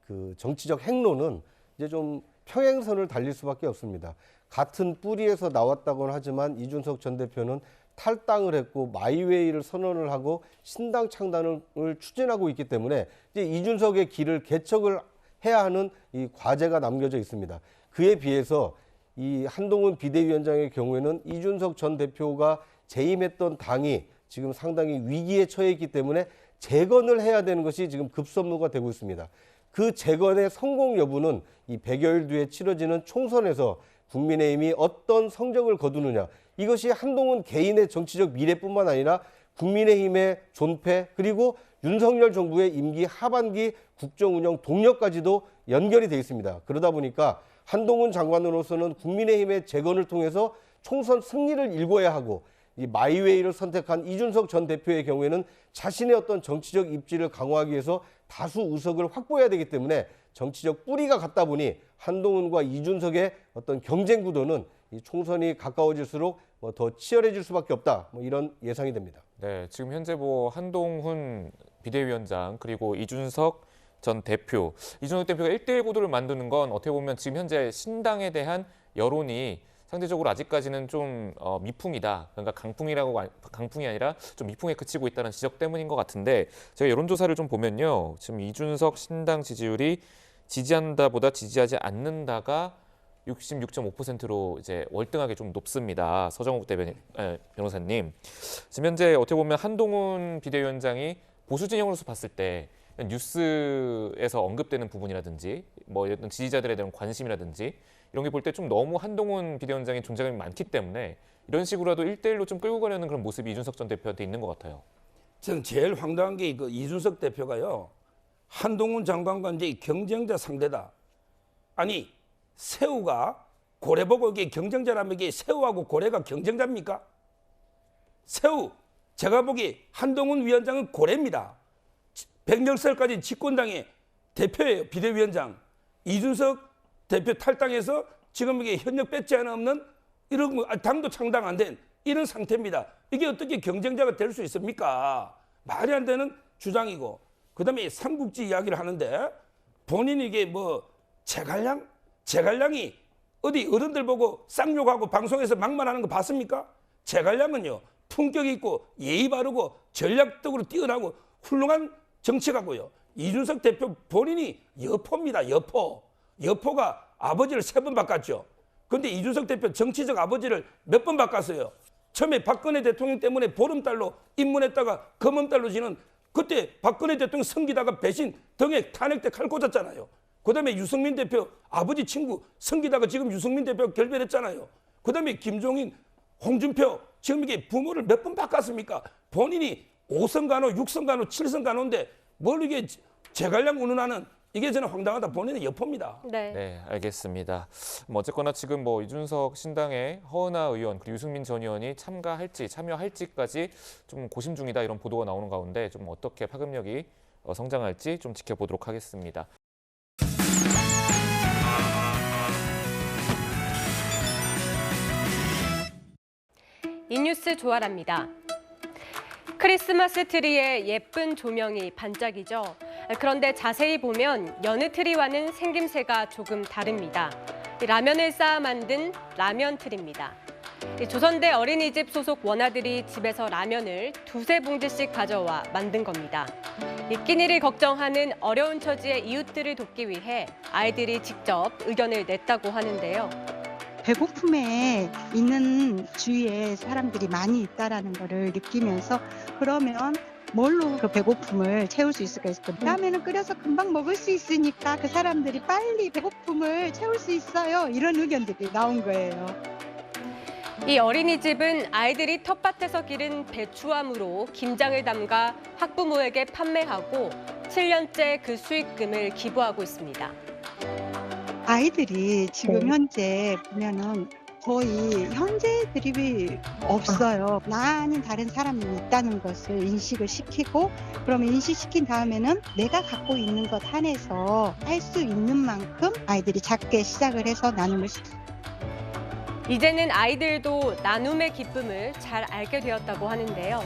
그 정치적 행로는 이제 좀 평행선을 달릴 수밖에 없습니다. 같은 뿌리에서 나왔다고는 하지만 이준석 전 대표는 탈당을 했고 마이웨이를 선언을 하고 신당 창단을 추진하고 있기 때문에 이제 이준석의 길을 개척을 해야 하는 이 과제가 남겨져 있습니다. 그에 비해서 이 한동훈 비대위원장의 경우에는 이준석 전 대표가 재임했던 당이 지금 상당히 위기에 처해 있기 때문에 재건을 해야 되는 것이 지금 급선무가 되고 있습니다. 그 재건의 성공 여부는 이 100여일 뒤에 치러지는 총선에서 국민의힘이 어떤 성적을 거두느냐 이것이 한동훈 개인의 정치적 미래뿐만 아니라 국민의힘의 존폐 그리고 윤석열 정부의 임기 하반기 국정운영 동력까지도 연결이 되어 있습니다. 그러다 보니까 한동훈 장관으로서는 국민의힘의 재건을 통해서 총선 승리를 일궈야 하고 이 마이웨이를 선택한 이준석 전 대표의 경우에는 자신의 어떤 정치적 입지를 강화하기 위해서 다수 의석을 확보해야 되기 때문에 정치적 뿌리가 같다 보니 한동훈과 이준석의 어떤 경쟁 구도는 이 총선이 가까워질수록 더 치열해질 수밖에 없다. 이런 예상이 됩니다. 네, 지금 현재 한동훈 비대위원장 그리고 이준석 전 대표, 이준석 대표가 1대1 구도를 만드는 건 어떻게 보면 지금 현재 신당에 대한 여론이 상대적으로 아직까지는 좀 미풍이다. 그러니까 강풍이 아니라 좀 미풍에 그치고 있다는 지적 때문인 것 같은데 제가 여론조사를 좀 보면요. 지금 이준석 신당 지지율이 지지한다보다 지지하지 않는다가 66.5%로 이제 월등하게 좀 높습니다. 서정욱 변호사님. 지금 현재 어떻게 보면 한동훈 비대위원장이 보수 진영으로서 봤을 때 뉴스에서 언급되는 부분이라든지 어떤 지지자들에 대한 관심이라든지 이런 게 볼 때 좀 너무 한동훈 비대위원장의 존재감이 많기 때문에 이런 식으로라도 1대1로 좀 끌고 가려는 그런 모습이 이준석 전 대표한테 있는 것 같아요. 저는 제일 황당한 게 그 이준석 대표가요. 한동훈 장관과 이제 경쟁자 상대다. 아니 새우가 고래 보고 이게 경쟁자라면 이게 새우하고 고래가 경쟁자입니까? 새우 제가 보기 한동훈 위원장은 고래입니다. 110살까지 집권당의 대표예요. 비대위원장. 이준석 대표 탈당해서 지금 이게 현역 배지 하나 없는 이런 당도 창당 안 된 이런 상태입니다. 이게 어떻게 경쟁자가 될 수 있습니까? 말이 안 되는 주장이고 그다음에 삼국지 이야기를 하는데 본인이 이게 제갈량이 어디 어른들 보고 쌍욕하고 방송에서 막말하는 거 봤습니까? 제갈량은요 품격 있고 예의 바르고 전략적으로 뛰어나고 훌륭한 정치가고요. 이준석 대표 본인이 여포입니다. 여포가 아버지를 3번 바꿨죠. 그런데 이준석 대표 정치적 아버지를 몇 번 바꿨어요. 처음에 박근혜 대통령 때문에 보름달로 입문했다가 검은달로 지는 그때 박근혜 대통령 성기다가 배신 등에 탄핵 때 칼 꽂았잖아요. 그다음에 유승민 대표 아버지 친구 성기다가 지금 유승민 대표 결별했잖아요. 그다음에 김종인, 홍준표 지금 이게 부모를 몇 번 바꿨습니까? 본인이 5선 간호, 6선 간호, 7선 간호인데 뭘 이게 제갈량 운운하는 이게 저는 황당하다. 본인은 여포입니다. 네, 알겠습니다. 어쨌거나 지금 이준석 신당의 허은하 의원 그리고 유승민 전 의원이 참여할지까지 좀 고심 중이다 이런 보도가 나오는 가운데 좀 어떻게 파급력이 성장할지 좀 지켜보도록 하겠습니다. 이 뉴스 조아랍니다. 크리스마스 트리에 예쁜 조명이 반짝이죠. 그런데 자세히 보면 여느 트리와는 생김새가 조금 다릅니다. 라면을 쌓아 만든 라면 트리입니다. 조선대 어린이집 소속 원아들이 집에서 라면을 2~3봉지씩 가져와 만든 겁니다. 끼니를 걱정하는 어려운 처지의 이웃들을 돕기 위해 아이들이 직접 의견을 냈다고 하는데요. 배고픔에 있는 주위에 사람들이 많이 있다라는 거를 느끼면서 그러면 뭘로 그 배고픔을 채울 수 있을까 했을 때 라면을 끓여서 금방 먹을 수 있으니까 그 사람들이 빨리 배고픔을 채울 수 있어요. 이런 의견들이 나온 거예요. 이 어린이집은 아이들이 텃밭에서 기른 배추함으로 김장을 담가 학부모에게 판매하고 7년째 그 수익금을 기부하고 있습니다. 아이들이 지금 현재 보면은 거의 현재 드립이 없어요. 나 아닌 다른 사람이 있다는 것을 인식을 시키고 그러면 인식시킨 다음에는 내가 갖고 있는 것 한해서 할 수 있는 만큼 아이들이 작게 시작을 해서 나눔을 이제는 아이들도 나눔의 기쁨을 잘 알게 되었다고 하는데요.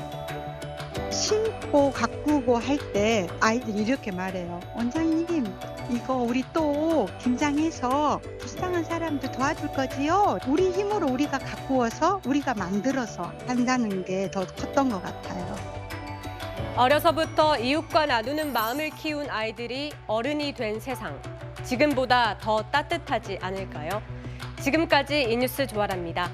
심고 가꾸고 할 때 아이들이 이렇게 말해요. 원장님 이거 우리 또 김장해서 불쌍한 사람들 도와줄 거지요? 우리 힘으로 우리가 가꾸어서 우리가 만들어서 한다는 게 더 컸던 것 같아요. 어려서부터 이웃과 나누는 마음을 키운 아이들이 어른이 된 세상. 지금보다 더 따뜻하지 않을까요? 지금까지 이 뉴스 조아랍니다.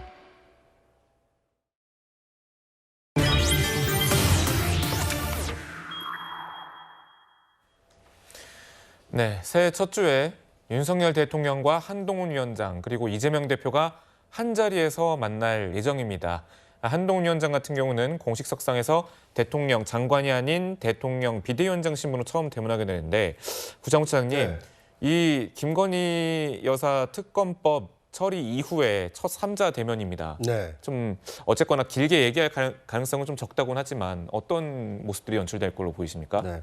네, 새해 첫 주에 윤석열 대통령과 한동훈 위원장 그리고 이재명 대표가 한자리에서 만날 예정입니다. 한동훈 위원장 같은 경우는 공식 석상에서 대통령 장관이 아닌 대통령 비대위원장 신분으로 처음 대면하게 되는데 구장훈 차장님, 이 김건희 여사 특검법 처리 이후에 첫 3자 대면입니다. 네. 좀 어쨌거나 길게 얘기할 가능성은 좀 적다곤 하지만 어떤 모습들이 연출될 걸로 보이십니까? 네.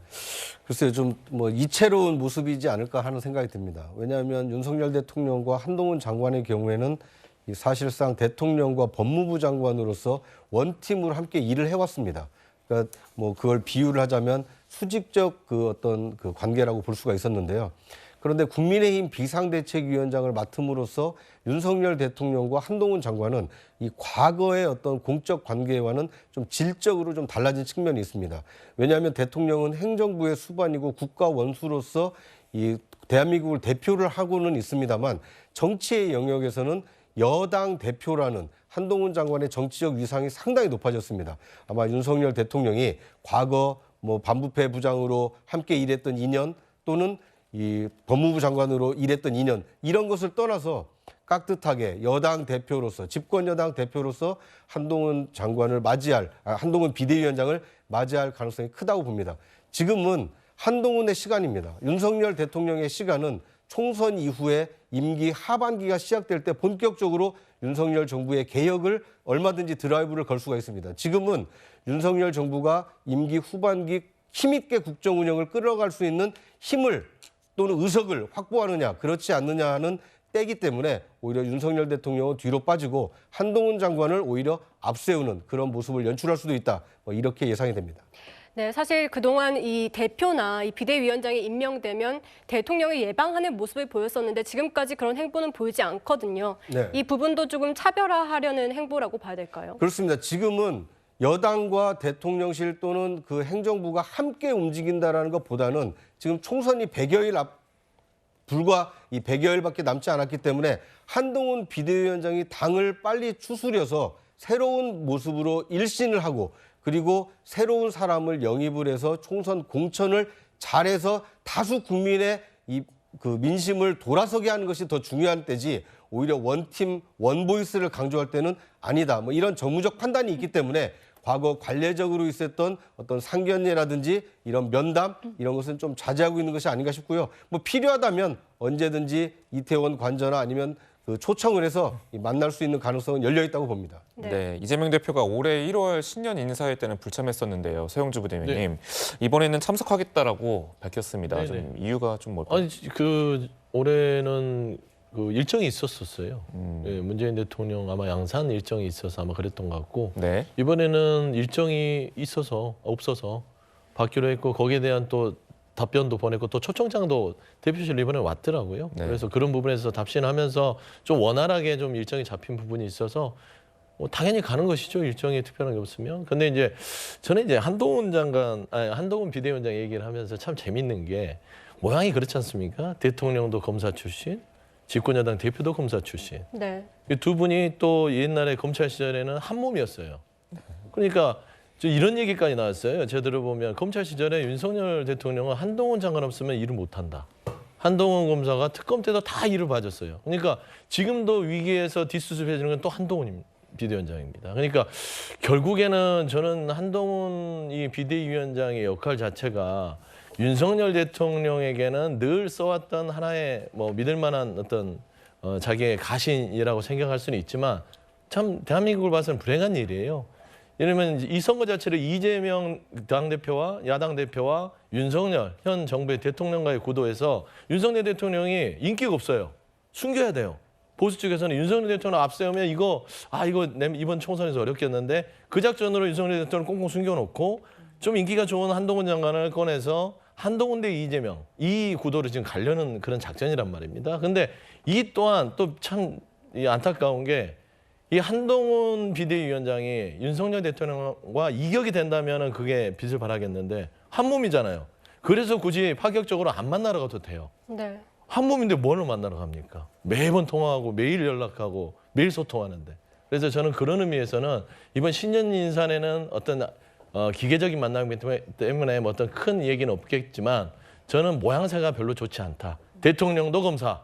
글쎄요, 좀 뭐 이채로운 모습이지 않을까 하는 생각이 듭니다. 왜냐하면 윤석열 대통령과 한동훈 장관의 경우에는 이 사실상 대통령과 법무부 장관으로서 원팀으로 함께 일을 해왔습니다. 그러니까 뭐 그걸 비유를 하자면 수직적 그 어떤 그 관계라고 볼 수가 있었는데요. 그런데 국민의힘 비상대책위원장을 맡음으로써 윤석열 대통령과 한동훈 장관은 이 과거의 어떤 공적 관계와는 좀 질적으로 좀 달라진 측면이 있습니다. 왜냐하면 대통령은 행정부의 수반이고 국가 원수로서 이 대한민국을 대표를 하고는 있습니다만 정치의 영역에서는 여당 대표라는 한동훈 장관의 정치적 위상이 상당히 높아졌습니다. 아마 윤석열 대통령이 과거 뭐 반부패 부장으로 함께 일했던 인연 또는 이 법무부 장관으로 일했던 인연 이런 것을 떠나서 깍듯하게 여당 대표로서 집권 여당 대표로서 한동훈 장관을 한동훈 비대위원장을 맞이할 가능성이 크다고 봅니다. 지금은 한동훈의 시간입니다. 윤석열 대통령의 시간은 총선 이후에 임기 하반기가 시작될 때 본격적으로 윤석열 정부의 개혁을 얼마든지 드라이브를 걸 수가 있습니다. 지금은 윤석열 정부가 임기 후반기 힘있게 국정 운영을 끌어갈 수 있는 힘을 또는 의석을 확보하느냐 그렇지 않느냐 하는 때이기 때문에 오히려 윤석열 대통령은 뒤로 빠지고 한동훈 장관을 오히려 앞세우는 그런 모습을 연출할 수도 있다. 뭐 이렇게 예상이 됩니다. 네, 사실 그동안 이 대표나 이 비대위원장이 임명되면 대통령을 예방하는 모습을 보였었는데 지금까지 그런 행보는 보이지 않거든요. 네. 이 부분도 조금 차별화하려는 행보라고 봐야 될까요? 그렇습니다. 지금은 여당과 대통령실 또는 그 행정부가 함께 움직인다라는 것보다는 지금 총선이 100여일 불과 이 100여일밖에 남지 않았기 때문에 한동훈 비대위원장이 당을 빨리 추스려서 새로운 모습으로 일신을 하고 그리고 새로운 사람을 영입을 해서 총선 공천을 잘해서 다수 국민의 그 민심을 돌아서게 하는 것이 더 중요한 때지 오히려 원팀 원보이스를 강조할 때는 아니다. 뭐 이런 정무적 판단이 있기 때문에 과거 관례적으로 있었던 어떤 상견례라든지 이런 면담 이런 것은 좀 자제하고 있는 것이 아닌가 싶고요. 뭐 필요하다면 언제든지 이태원 관저나 아니면 그 초청을 해서 만날 수 있는 가능성은 열려 있다고 봅니다. 네, 이재명 대표가 올해 1월 신년 인사회 때는 불참했었는데요. 서영주 부대변인님 이번에는 참석하겠다라고 밝혔습니다. 좀 이유가 좀 뭘까요? 아니 그 올해는 그 일정이 있었어요. 예, 문재인 대통령 아마 양산 일정이 있어서 아마 그랬던 것 같고 이번에는 일정이 없어서 받기로 했고 거기에 대한 또 답변도 보냈고 또 초청장도 대표실 이번에 왔더라고요. 그래서 그런 부분에서 답신하면서 좀 원활하게 좀 일정이 잡힌 부분이 있어서 뭐 당연히 가는 것이죠. 일정이 특별한 게 없으면. 근데 이제 저는 이제 한동훈 비대위원장 얘기를 하면서 참 재밌는 게 모양이 그렇지 않습니까? 대통령도 검사 출신, 집권여당 대표도 검사 출신. 네. 이 두 분이 또 옛날에 검찰 시절에는 한 몸이었어요. 그러니까 이런 얘기까지 나왔어요. 제대로 보면 검찰 시절에 윤석열 대통령은 한동훈 장관 없으면 일을 못한다. 한동훈 검사가 특검 때도 다 일을 봐줬어요. 그러니까 지금도 위기에서 뒷수습해 주는 건 또 한동훈 비대위원장입니다. 그러니까 결국에는 저는 한동훈 이 비대위원장의 역할 자체가 윤석열 대통령에게는 늘 써왔던 하나의 뭐 믿을 만한 어떤 자기의 가신이라고 생각할 수는 있지만 참 대한민국을 봐서는 불행한 일이에요. 이러면 이 선거 자체를 이재명 당대표와 야당 대표와 윤석열 현 정부의 대통령과의 구도에서 윤석열 대통령이 인기가 없어요. 숨겨야 돼요. 보수 쪽에서는 윤석열 대통령 앞세우면 이거 이번 총선에서 어렵겠는데 그 작전으로 윤석열 대통령을 꽁꽁 숨겨놓고 좀 인기가 좋은 한동훈 장관을 꺼내서 한동훈 대 이재명 이 구도를 지금 가려는 그런 작전이란 말입니다. 근데 이 또한 또 참 안타까운 게 이 한동훈 비대위원장이 윤석열 대통령과 이격이 된다면 그게 빛을 발하겠는데 한 몸이잖아요. 그래서 굳이 파격적으로 안 만나러 가도 돼요. 네. 한 몸인데 뭘로 만나러 갑니까? 매번 통화하고 매일 연락하고 매일 소통하는데. 그래서 저는 그런 의미에서는 이번 신년 인사에는 어떤 기계적인 만남이기 때문에 뭐 어떤 큰 얘기는 없겠지만 저는 모양새가 별로 좋지 않다. 대통령도 검사,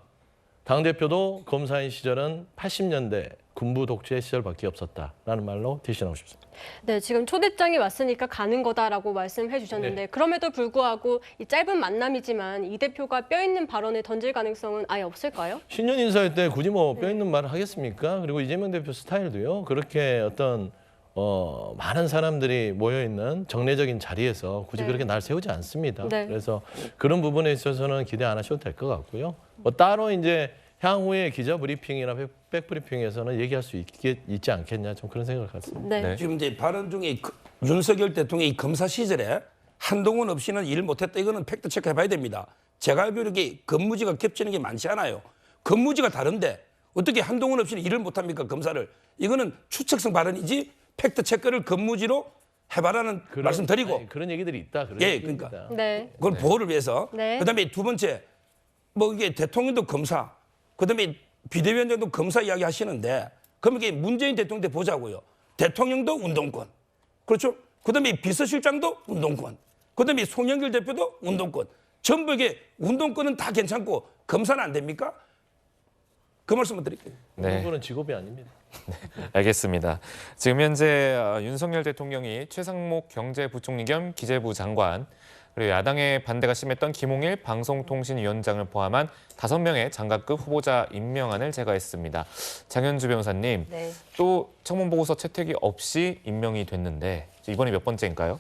당대표도 검사인 시절은 80년대 군부 독재 시절밖에 없었다라는 말로 대신하고 싶습니다. 네, 지금 초대장이 왔으니까 가는 거다라고 말씀해 주셨는데 네. 그럼에도 불구하고 이 짧은 만남이지만 이 대표가 뼈 있는 발언을 던질 가능성은 아예 없을까요? 신년 인사회 때 굳이 뭐 뼈 있는 말을 하겠습니까? 그리고 이재명 대표 스타일도요. 그렇게 어떤 많은 사람들이 모여 있는 정례적인 자리에서 굳이 네. 그렇게 날 세우지 않습니다. 네. 그래서 그런 부분에 있어서는 기대 안 하셔도 될 것 같고요. 뭐 따로 이제 향후에 기자 브리핑이나 백브리핑에서는 얘기할 수 있지 않겠냐 좀 그런 생각을 갖습니다. 네. 지금 이제 발언 중에 윤석열 대통령이 검사 시절에 한동훈 없이는 일 못했다. 이거는 팩트 체크해봐야 됩니다. 제가 알기로 이렇게 근무지가 겹치는 게 많지 않아요. 근무지가 다른데 어떻게 한동훈 없이는 일을 못합니까 검사를. 이거는 추측성 발언이지 팩트 체크를 근무지로 해봐라는 말씀 드리고. 아니, 그런 얘기들이 있다. 그런 예, 얘기입니다. 그러니까. 네. 그걸 보호를 위해서. 네. 그다음에 두 번째 뭐 이게 대통령도 검사, 그다음에 비대위원장도 검사 이야기 하시는데 그럼 이게 문재인 대통령 때 보자고요. 대통령도 운동권, 그렇죠? 그다음에 비서실장도 운동권, 그다음에 송영길 대표도 운동권. 전부 이게 운동권은 다 괜찮고 검사는 안 됩니까? 그 말씀을 드릴게요. 네. 그거는 직업이 아닙니다. 알겠습니다. 지금 현재 윤석열 대통령이 최상목 경제부총리 겸 기재부 장관, 그리고 야당의 반대가 심했던 김홍일 방송통신위원장을 포함한 5명의 장관급 후보자 임명안을 제거했습니다. 장현주 변호사님, 네. 또 청문보고서 채택이 없이 임명이 됐는데 이번에 몇 번째인가요?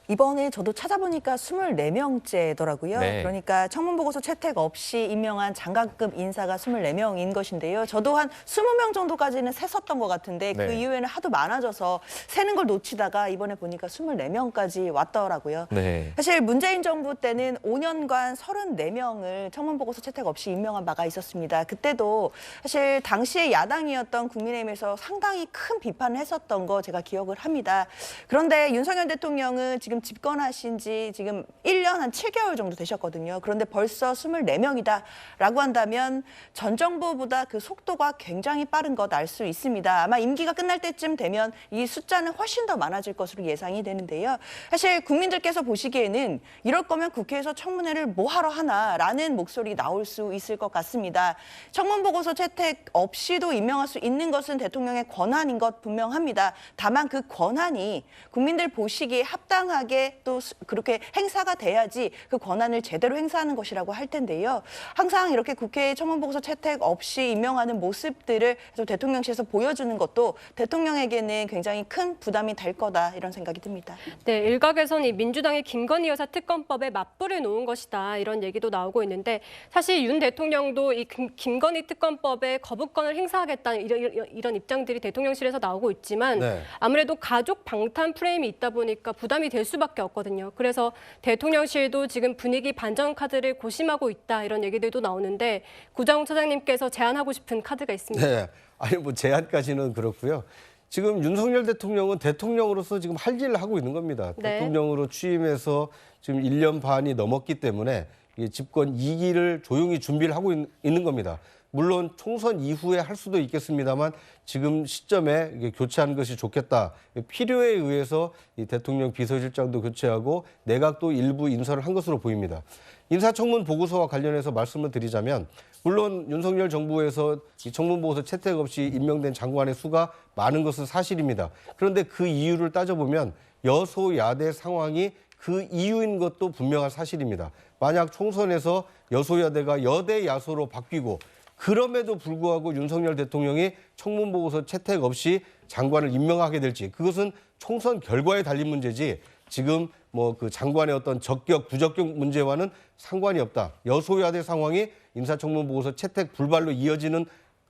이번에 저도 찾아보니까 24명째더라고요. 네. 그러니까 청문보고서 채택 없이 임명한 장관급 인사가 24명인 것인데요. 저도 한 20명 정도까지는 셌었던 것 같은데 그 네. 이후에는 하도 많아져서 세는 걸 놓치다가 이번에 보니까 24명까지 왔더라고요. 네. 사실 문재인 정부 때는 5년간 34명을 청문보고서 채택 없이 임명한 바가 있었습니다. 그때도 사실 당시에 야당이었던 국민의힘에서 상당히 큰 비판을 했었던 거 제가 기억을 합니다. 그런데 윤석열 대통령은 지금 집권하신 지 지금 1년 한 7개월 정도 되셨거든요. 그런데 벌써 24명이다라고 한다면 전 정부보다 그 속도가 굉장히 빠른 것 알 수 있습니다. 아마 임기가 끝날 때쯤 되면 이 숫자는 훨씬 더 많아질 것으로 예상이 되는데요. 사실 국민들께서 보시기에는 이럴 거면 국회에서 청문회를 뭐하러 하나라는 목소리 나올 수 있을 것 같습니다. 청문보고서 채택 없이도 임명할 수 있는 것은 대통령의 권한인 것 분명합니다. 다만 그 권한이 국민들 보시기에 합당하게 또 그렇게 행사가 돼야지 그 권한을 제대로 행사하는 것이라고 할 텐데요. 항상 이렇게 국회에 청문보고서 채택 없이 임명하는 모습들을 대통령실에서 보여주는 것도 대통령에게는 굉장히 큰 부담이 될 거다 이런 생각이 듭니다. 네, 일각에서는 이 민주당이 김건희 여사 특검법에 맞불을 놓은 것이다 이런 얘기도 나오고 있는데 사실 윤 대통령도 이 김건희 특검법에 거부권을 행사하겠다는 이런 입장들이 대통령실에서 나오고 있지만 네. 아무래도 가족 방탄 프레임이 있다 보니까 부담이 될 수밖에 없거든요. 그래서 대통령실도 지금 분위기 반전 카드를 고심하고 있다 이런 얘기들도 나오는데 구자웅 차장님께서 제안하고 싶은 카드가 있습니다. 네. 아니 뭐 제안까지는 그렇고요. 지금 윤석열 대통령은 대통령으로서 지금 할 일을 하고 있는 겁니다. 네. 대통령으로 취임해서 지금 1년 반이 넘었기 때문에 집권 2기를 조용히 준비를 하고 있는 겁니다. 물론 총선 이후에 할 수도 있겠습니다만 지금 시점에 이게 교체하는 것이 좋겠다. 필요에 의해서 이 대통령 비서실장도 교체하고 내각도 일부 인사를 한 것으로 보입니다. 인사청문 보고서와 관련해서 말씀을 드리자면 물론 윤석열 정부에서 이 청문보고서 채택 없이 임명된 장관의 수가 많은 것은 사실입니다. 그런데 그 이유를 따져보면 여소야대 상황이 그 이유인 것도 분명한 사실입니다. 만약 총선에서 여소야대가 여대 야소로 바뀌고 그럼에도 불구하고 윤석열 대통령이 청문보고서 채택 없이 장관을 임명하게 될지 그것은 총선 결과에 달린 문제지 지금 뭐 그 장관의 어떤 적격 부적격 문제와는 상관이 없다. 여소야대 상황이 인사청문보고서 채택 불발로 이어지는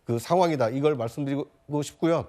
그 상황이다. 이걸 말씀드리고 싶고요.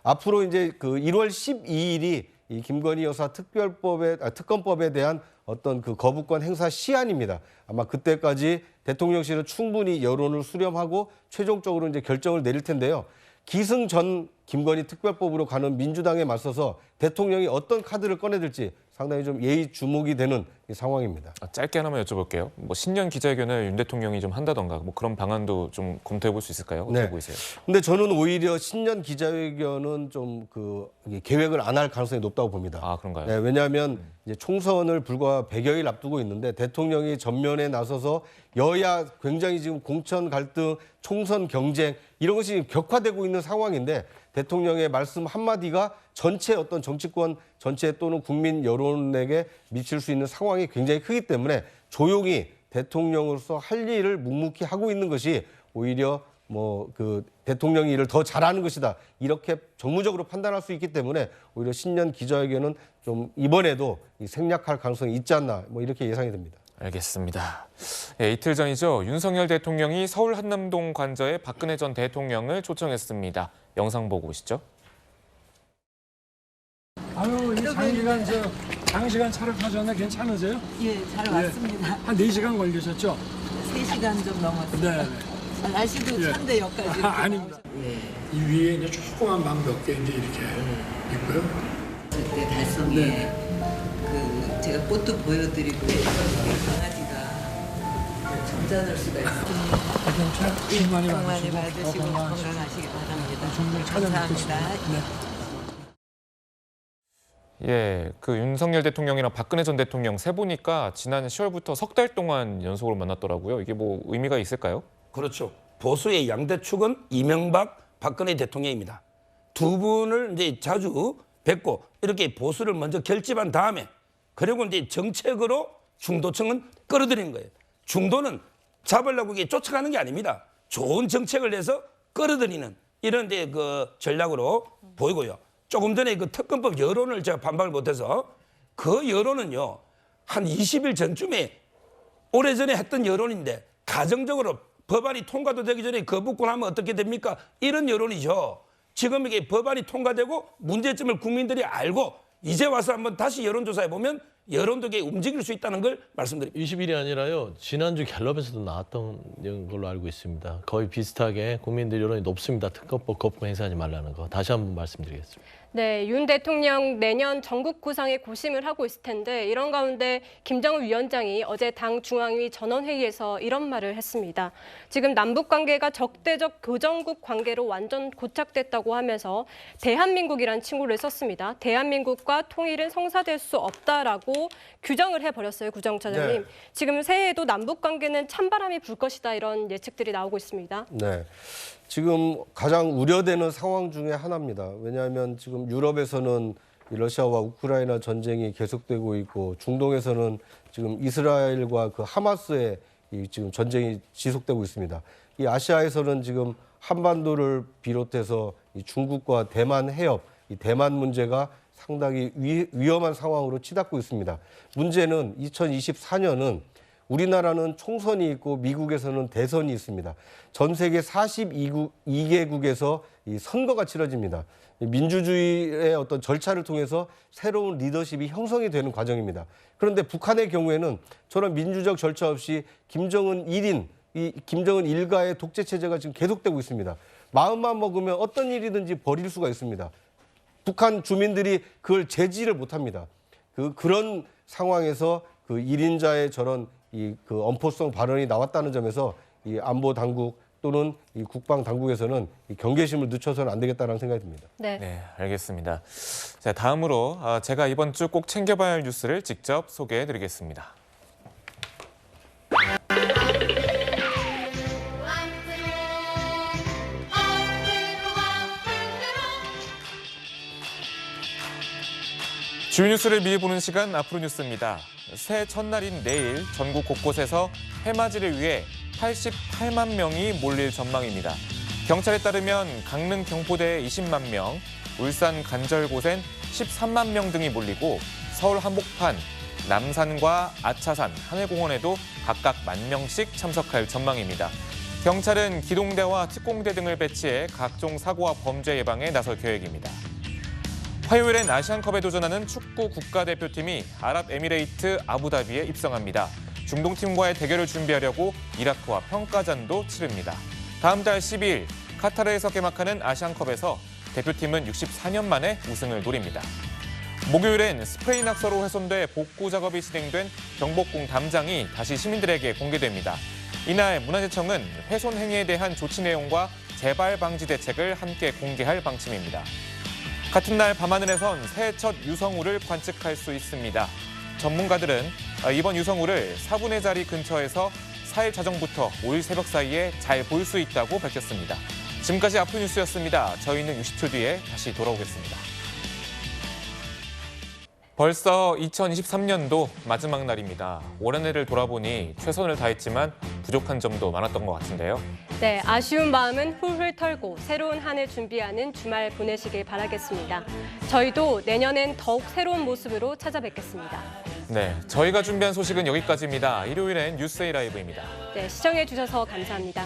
앞으로 이제 그 1월 12일이 이 김건희 여사 특검법에 대한 어떤 그 거부권 행사 시한입니다. 아마 그때까지 대통령실은 충분히 여론을 수렴하고 최종적으로 이제 결정을 내릴 텐데요. 기승전 김건희 특별법으로 가는 민주당에 맞서서 대통령이 어떤 카드를 꺼내들지 상당히 좀 예의 주목이 되는 이 상황입니다. 짧게 하나만 여쭤볼게요. 뭐 신년 기자회견을 윤 대통령이 좀 한다던가 뭐 그런 방안도 좀 검토해 볼 수 있을까요? 어떻게 보이세요? 근데 저는 오히려 신년 기자회견은 좀 그 계획을 안 할 가능성이 높다고 봅니다. 아, 그런가요? 네, 왜냐하면 이제 총선을 불과 100여일 앞두고 있는데 대통령이 전면에 나서서 여야 굉장히 지금 공천 갈등, 총선 경쟁 이런 것이 격화되고 있는 상황인데 대통령의 말씀 한마디가 전체 어떤 정치권 전체 또는 국민 여론에게 미칠 수 있는 상황이 굉장히 크기 때문에 조용히 대통령으로서 할 일을 묵묵히 하고 있는 것이 오히려 그 대통령이 일을 더 잘하는 것이다. 이렇게 정무적으로 판단할 수 있기 때문에 오히려 신년 기자회견은 좀 이번에도 생략할 가능성이 있지 않나 이렇게 예상이 됩니다. 알겠습니다. 예, 이틀 전이죠. 윤석열 대통령이 서울 한남동 관저에 박근혜 전 대통령을 초청했습니다. 영상 보고 오시죠. 아유, 이 장시간 차를 타셨네. 괜찮으세요? 예, 잘 왔습니다. 한 4시간 걸리셨죠? 3시간 좀 넘었어요. 네. 날씨도 찬데 여기까지. 아닙니다. 이 위에 이제 조그만 방 몇 개 이제 이렇게 있고요. 그때 달성에 제가 꽃도 보여드리고 강아지가 점잖을 수가 있어요. 복 많이 받으시고 건강하시기 바랍니다. 종종 찾아뵙겠습니다. 예, 그 윤석열 대통령이랑 박근혜 전 대통령 세 분이니까 지난 10월부터 석 달 동안 연속으로 만났더라고요. 이게 뭐 의미가 있을까요? 그렇죠. 보수의 양대 축은 이명박, 박근혜 대통령입니다. 두 분을 이제 자주 뵙고 이렇게 보수를 먼저 결집한 다음에 그리고 이제 정책으로 중도층은 끌어들이는 거예요. 중도는 잡으려고 이게 쫓아가는 게 아닙니다. 좋은 정책을 내서 끌어들이는 이런 데 그 전략으로 보이고요. 조금 전에 그 특검법 여론을 제가 반박을 못해서 그 여론은요 한 20일 전쯤에 오래전에 했던 여론인데 가정적으로 법안이 통과도 되기 전에 거부권하면 어떻게 됩니까? 이런 여론이죠. 지금 이게 법안이 통과되고 문제점을 국민들이 알고 이제 와서 한번 다시 여론조사해 보면 여론도 움직일 수 있다는 걸 말씀드립니다. 20일이 아니라요. 지난주 갤럽에서도 나왔던 걸로 알고 있습니다. 거의 비슷하게 국민들 여론이 높습니다. 특검법 거부 행사하지 말라는 거. 다시 한번 말씀드리겠습니다. 네, 윤 대통령 내년 전국 구상에 고심을 하고 있을 텐데 이런 가운데 김정은 위원장이 어제 당 중앙위 전원회의에서 이런 말을 했습니다. 지금 남북 관계가 적대적 교정국 관계로 완전 고착됐다고 하면서 대한민국이란 칭호를 썼습니다. 대한민국과 통일은 성사될 수 없다라고 규정을 해버렸어요, 구정차장님. 네. 지금 새해에도 남북 관계는 찬바람이 불 것이다 이런 예측들이 나오고 있습니다. 네. 지금 가장 우려되는 상황 중에 하나입니다. 왜냐하면 지금 유럽에서는 러시아와 우크라이나 전쟁이 계속되고 있고 중동에서는 지금 이스라엘과 그 하마스의 지금 전쟁이 지속되고 있습니다. 이 아시아에서는 지금 한반도를 비롯해서 이 중국과 대만 해협, 이 대만 문제가 상당히 위험한 상황으로 치닫고 있습니다. 문제는 2024년은 우리나라는 총선이 있고 미국에서는 대선이 있습니다. 전 세계 42개국에서 이 선거가 치러집니다. 민주주의의 어떤 절차를 통해서 새로운 리더십이 형성이 되는 과정입니다. 그런데 북한의 경우에는 저런 민주적 절차 없이 김정은 일가의 독재 체제가 지금 계속되고 있습니다. 마음만 먹으면 어떤 일이든지 벌일 수가 있습니다. 북한 주민들이 그걸 제지를 못합니다. 그런 상황에서 그 1인자의 저런 그 엄포성 발언이 나왔다는 점에서 이 안보 당국 또는 이 국방 당국에서는 이 경계심을 늦춰서는 안 되겠다는 생각이 듭니다. 네, 알겠습니다. 자, 다음으로 제가 이번 주 꼭 챙겨봐야 할 뉴스를 직접 소개해드리겠습니다. 주요 뉴스를 미리 보는 시간 앞으로 뉴스입니다. 새해 첫날인 내일 전국 곳곳에서 해맞이를 위해 88만 명이 몰릴 전망입니다. 경찰에 따르면 강릉 경포대에 20만 명, 울산 간절곶엔 13만 명 등이 몰리고 서울 한복판, 남산과 아차산, 한해공원에도 각각 10,000명씩 참석할 전망입니다. 경찰은 기동대와 특공대 등을 배치해 각종 사고와 범죄 예방에 나설 계획입니다. 화요일엔 아시안컵에 도전하는 축구 국가대표팀이 아랍에미레이트 아부다비에 입성합니다. 중동팀과의 대결을 준비하려고 이라크와 평가전도 치릅니다. 다음 달 12일 카타르에서 개막하는 아시안컵에서 대표팀은 64년 만에 우승을 노립니다. 목요일엔 스프레인 낙서로 훼손돼 복구 작업이 진행된 경복궁 담장이 다시 시민들에게 공개됩니다. 이날 문화재청은 훼손 행위에 대한 조치 내용과 재발 방지 대책을 함께 공개할 방침입니다. 같은 날 밤하늘에선 새해 첫 유성우를 관측할 수 있습니다. 전문가들은 이번 유성우를 사분의 자리 근처에서 4일 자정부터 5일 새벽 사이에 잘 볼 수 있다고 밝혔습니다. 지금까지 아픈 뉴스였습니다. 저희는 60초 뒤에 다시 돌아오겠습니다. 벌써 2023년도 마지막 날입니다. 올 한 해를 돌아보니 최선을 다했지만 부족한 점도 많았던 것 같은데요. 네, 아쉬운 마음은 훌훌 털고 새로운 한 해 준비하는 주말 보내시길 바라겠습니다. 저희도 내년엔 더욱 새로운 모습으로 찾아뵙겠습니다. 네, 저희가 준비한 소식은 여기까지입니다. 일요일엔 뉴스A 라이브입니다. 네, 시청해주셔서 감사합니다.